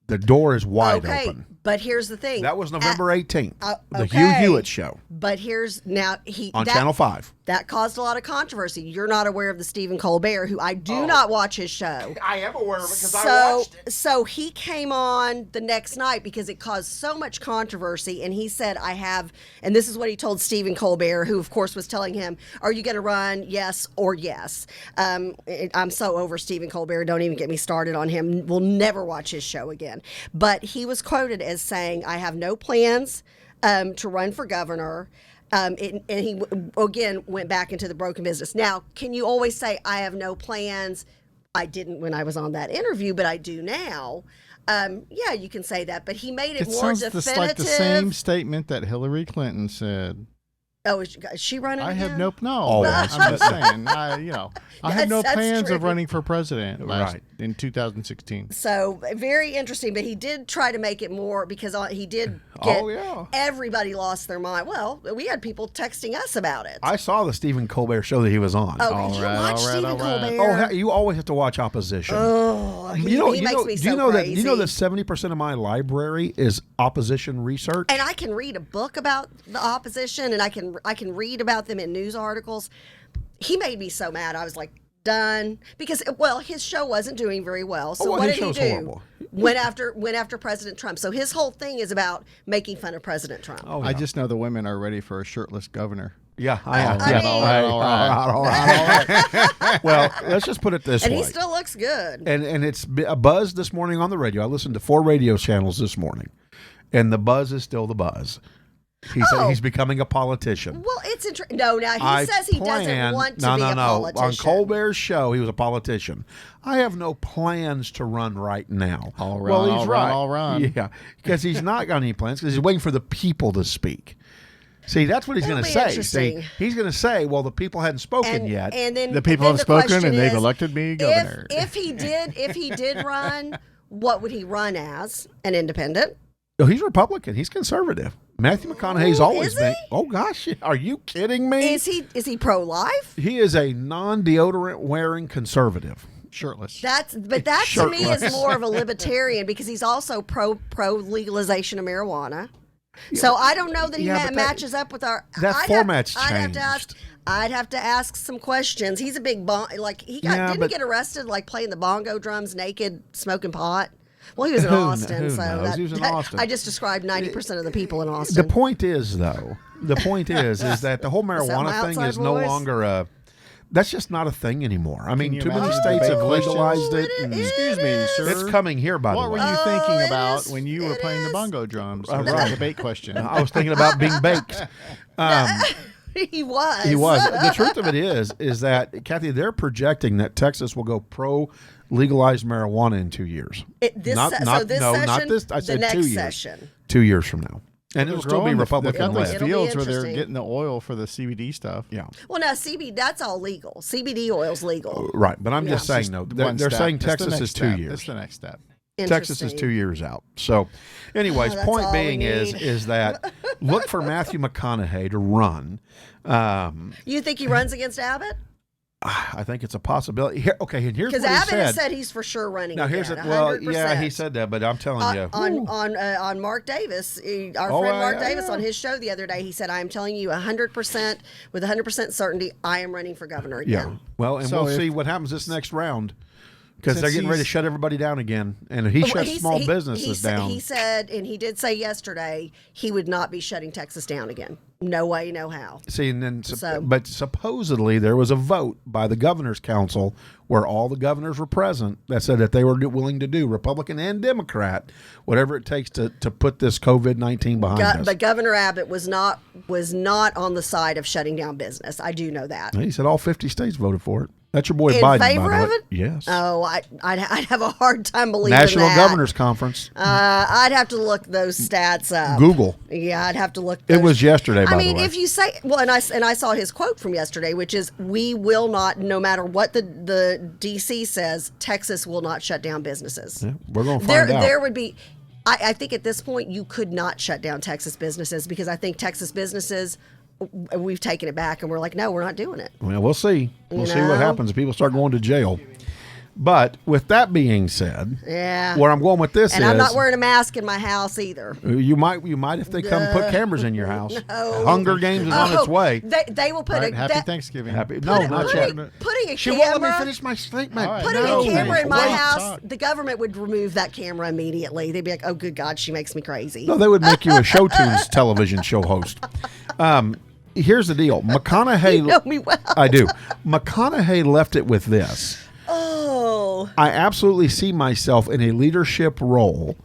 B: The door is wide open.
A: But here's the thing.
B: That was November 18th, the
A: okay.
B: Hugh Hewitt show
A: But here's now
B: on Channel 5.
A: That caused a lot of controversy. You're not aware of the Stephen Colbert, who I do not watch his show.
B: I am aware of it because I watched it.
A: So he came on the next night because it caused so much controversy, and he said, I have, and this is what he told Stephen Colbert, who of course was telling him, are you going to run, yes or yes? I'm so over Stephen Colbert, don't even get me started on him. We'll never watch his show again. But he was quoted as saying, I have no plans to run for governor. And he again went back into the broken business. Now, can you always say I have no plans? I didn't when I was on that interview, but I do now. Yeah, you can say that, but he made it more
J: sounds
A: definitive.
J: just like the same statement that Hillary Clinton said.
A: Oh, is she running?
J: I have
A: again?
J: no. I'm just saying. I have no
A: That's
J: plans
A: true.
J: of running for president in 2016.
A: So very interesting, but he did try to make it more because he did get everybody lost their mind. Well, we had people texting us about it.
B: I saw the Stephen Colbert show that he was on.
A: Oh, did you watch Stephen Colbert?
B: Oh, you always have to watch opposition.
A: Oh, he makes me so crazy.
B: You know that 70% of my library is opposition research,
A: and I can read a book about the opposition, and I can read about them in news articles. He made me so mad. I was like, done, because his show wasn't doing very well. So what did he do?
B: Horrible.
A: Went after President Trump. So his whole thing is about making fun of President Trump.
B: Oh, yeah.
J: I just know the women are ready for a shirtless governor.
B: Yeah, I am.
A: I mean-
B: All right. Well, let's just put it this
A: And
B: way.
A: he still looks good.
B: And it's a buzz this morning on the radio. I listened to 4 radio channels this morning, and the buzz is still the buzz. He's becoming a politician.
A: Well, it's interesting. No, now he says he doesn't want to be a politician.
B: On Colbert's show, he was a politician. I have no plans to run right now.
J: I'll run,
B: well, he's
J: I'll
B: right.
J: run, I'll run.
B: Yeah, because he's not got any plans because he's waiting for the people to speak. See, that's what he's going to say. See, he's going to say, well, the people hadn't spoken yet.
A: And then
J: The people have spoken, and they've elected me governor.
A: If he did run, what would he run as? An independent?
B: No, he's Republican. He's conservative. Matthew McConaughey's always
A: is
B: been.
A: he?
B: Oh gosh, are you kidding me?
A: Is he pro-life?
B: He is a non-deodorant wearing conservative.
J: Shirtless.
A: That to me is more of a libertarian because he's also pro legalization of marijuana. So I don't know that he matches up with our.
B: Format's changed.
A: I'd have to ask some questions. He's a big didn't he get arrested like playing the bongo drums naked, smoking pot? Well, he was in Austin,
B: who
A: so
B: knows? He was in Austin.
A: I just described 90% of the people in Austin.
B: The point is, though, is that the whole marijuana thing is no longer a. That's just not a thing anymore. I mean, too many states have legalized it.
J: Excuse me, sir.
B: It's coming here, by the way.
J: What were you thinking about when you were playing the bongo drums? It was a debate question.
B: I was thinking about being baked.
A: He was.
B: He was. The truth of it is that, Kathy, they're projecting that Texas will go legalized marijuana in 2 years.
A: Not this.
B: I said
A: the next
B: 2 years.
A: session.
B: 2 years from now. And it'll still be Republican
J: led.
B: led.
J: Fields where they're getting the oil for the CBD stuff.
B: Yeah.
A: Well, now that's all legal. CBD oil's legal.
B: Right, but I'm just saying though. They're saying Texas is 2 years.
J: That's the next step.
B: Texas is 2 years out. So, anyways, point being is that look for Matthew McConaughey to run.
A: You think he runs against Abbott?
B: I think it's a possibility. And here's what he
A: Abbott
B: said.
A: has said he's for sure running.
B: Now here's it. Well,
A: 100%.
B: yeah, he said that, but I'm telling you,
A: on Mark Davis, our friend Mark Davis on his show the other day, he said, "I am telling you 100% with 100% certainty, I am running for governor again."
B: Yeah. Well, and we'll see what happens this next round. Because they're getting ready to shut everybody down again. And he shut small businesses down.
A: He said, and he did say yesterday, he would not be shutting Texas down again. No way, no how.
B: See, and then, but supposedly there was a vote by the governor's council where all the governors were present that said that they were willing to do, Republican and Democrat, whatever it takes to put this COVID-19 behind us.
A: But Governor Abbott was not on the side of shutting down business. I do know that.
B: He said all 50 states voted for it. That's your boy
A: in
B: Biden.
A: In favor of it?
B: Yes.
A: Oh, I'd have a hard time believing that.
B: National Governors Conference.
A: I'd have to look those stats up.
B: Google.
A: Yeah, I'd have to look.
B: It was yesterday, by the way.
A: if you say, well, and I saw his quote from yesterday, which is, we will not, no matter what the DC says, Texas will not shut down businesses.
B: Yeah, we're going to find out.
A: There would be, I think at this point, you could not shut down Texas businesses because I think Texas businesses, we've taken it back and we're like, no, we're not doing it.
B: Well, we'll see. We'll see what happens if people start going to jail. But with that being said, where I'm going with this
A: and I'm not wearing a mask in my house either.
B: You might if they come put cameras in your house. No. Hunger Games is on its way.
A: They will put
J: Happy Thanksgiving.
B: Not yet.
A: Putting a
B: she
A: camera.
B: won't let me finish my statement.
A: Right, putting a camera in my house, the government would remove that camera immediately. They'd be like, "Oh, good God, she makes me crazy."
B: No, they would make you a Showtunes television show host. Here's the deal. McConaughey.
A: You know me well.
B: I do. McConaughey left it with this.
A: Oh.
B: I absolutely see myself in a leadership role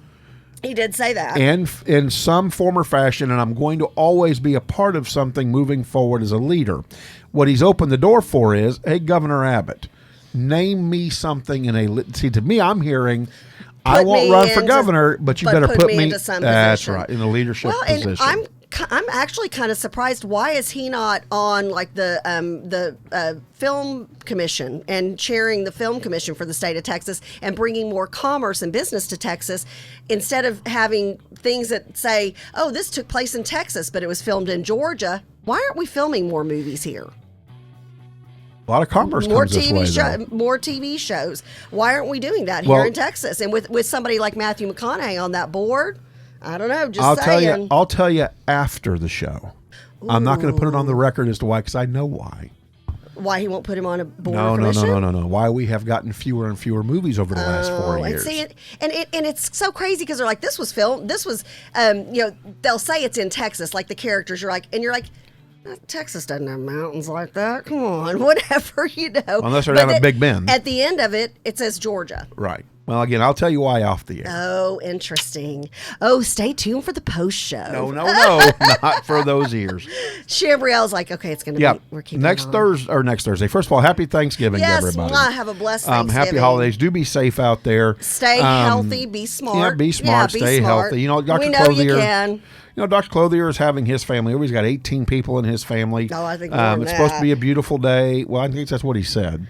A: He did say that.
B: And in some form or fashion, and I'm going to always be a part of something moving forward as a leader. What he's opened the door for is, hey, Governor Abbott, name me something see, to me, I'm hearing, I won't run for governor, but you better put me
A: into some
B: that's
A: position.
B: right, in a leadership position.
A: And I'm actually kind of surprised. Why is he not on like the film commission and chairing the film commission for the state of Texas and bringing more commerce and business to Texas instead of having things that say, oh, this took place in Texas, but it was filmed in Georgia. Why aren't we filming more movies here?
B: A lot of commerce
A: More
B: comes this way,
A: more TV shows. Why aren't we doing that here in Texas? And with somebody like Matthew McConaughey on that board, I don't know. Just saying.
B: I'll tell you after the show. Ooh. I'm not going to put it on the record as to why, because I know why.
A: Why he won't put him on a board or commission?
B: No. Why we have gotten fewer and fewer movies over the last 4 years.
A: And it's so crazy because they're like, this was filmed. This was, they'll say it's in Texas, like the characters. You're like, Texas doesn't have mountains like that. Come on, whatever,
B: Unless they're down at Big Bend.
A: At the end of it, it says Georgia.
B: Right. Well, again, I'll tell you why off the air.
A: Oh, interesting. Oh, stay tuned for the post show.
B: No, not for those ears.
A: Chambrielle's like, okay, it's going to be. We're keeping
B: next Thursday. First of all, happy Thanksgiving, everybody.
A: Yes, have a blessed Thanksgiving.
B: Happy holidays. Do be safe out there.
A: Stay healthy. Be smart.
B: Yeah, be smart. Stay healthy. Dr.
A: We know
B: Clothier,
A: you can.
B: Dr. Clothier is having his family. He's got 18 people in his family.
A: Oh, I think more than
B: it's
A: that.
B: supposed to be a beautiful day. Well, I think that's what he said.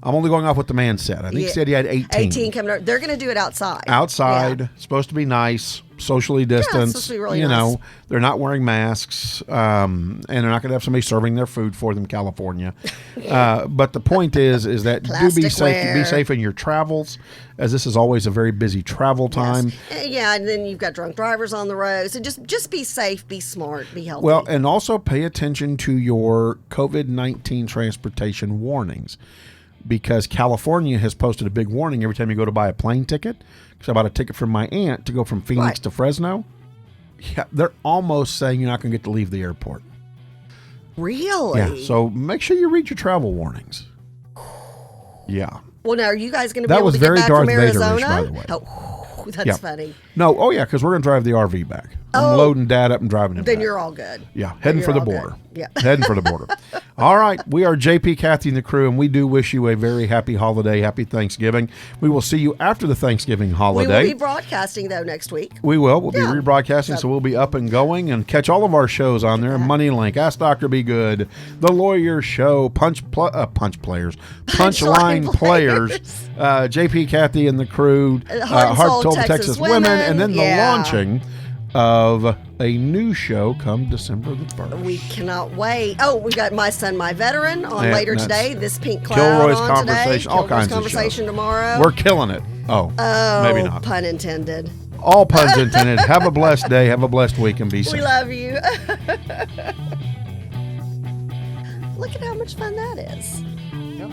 B: I'm only going off what the man said. I think he said he had 18.
A: 18 coming up. They're going to do it outside.
B: Outside. Supposed to be nice. Socially distanced.
A: It's supposed to be really nice.
B: They're not wearing masks. And they're not going to have somebody serving their food for them, California. But the point is that do be safe. Be safe in your travels, as this is always a very busy travel time.
A: Yes. Yeah, and then you've got drunk drivers on the road. So just be safe, be smart, be healthy.
B: Well, and also pay attention to your COVID-19 transportation warnings. Because California has posted a big warning every time you go to buy a plane ticket. Because I bought a ticket from my aunt to go from Phoenix to Fresno. Yeah, they're almost saying you're not going to get to leave the airport.
A: Really?
B: Yeah, so make sure you read your travel warnings. Yeah.
A: Well, now, are you guys going to be able to get back from Arizona?
B: That was very Darth Vader-ish, by the way.
A: Oh, that's funny.
B: No, because we're going to drive the RV back. I'm loading Dad up and driving him
A: Then
B: back.
A: you're all good.
B: Yeah, heading for the border.
A: Good. Yeah.
B: Heading for the border. All right, we are JP, Kathy, and the crew, and we do wish you a very happy holiday, happy Thanksgiving. We will see you after the Thanksgiving holiday.
A: We will be broadcasting, though, next week.
B: We will. We'll be rebroadcasting, so we'll be up and going, and catch all of our shows on there. Money Link, Ask Dr. Be Good, The Lawyer Show, Punchline Players, JP, Kathy, and the crew, Heart Told Texas Women, and then the launching of a new show come December the 1st.
A: We cannot wait. Oh, we got My Son, My Veteran on later today. This Pink Cloud
B: Kilroy's
A: on
B: Conversation,
A: today.
B: all kinds
A: Conversation
B: of shows.
A: tomorrow.
B: We're killing it. Oh, maybe not.
A: Pun intended.
B: All puns intended. Have a blessed day. Have a blessed week, and be safe.
A: We love you. Look at how much fun that is.
B: Yep.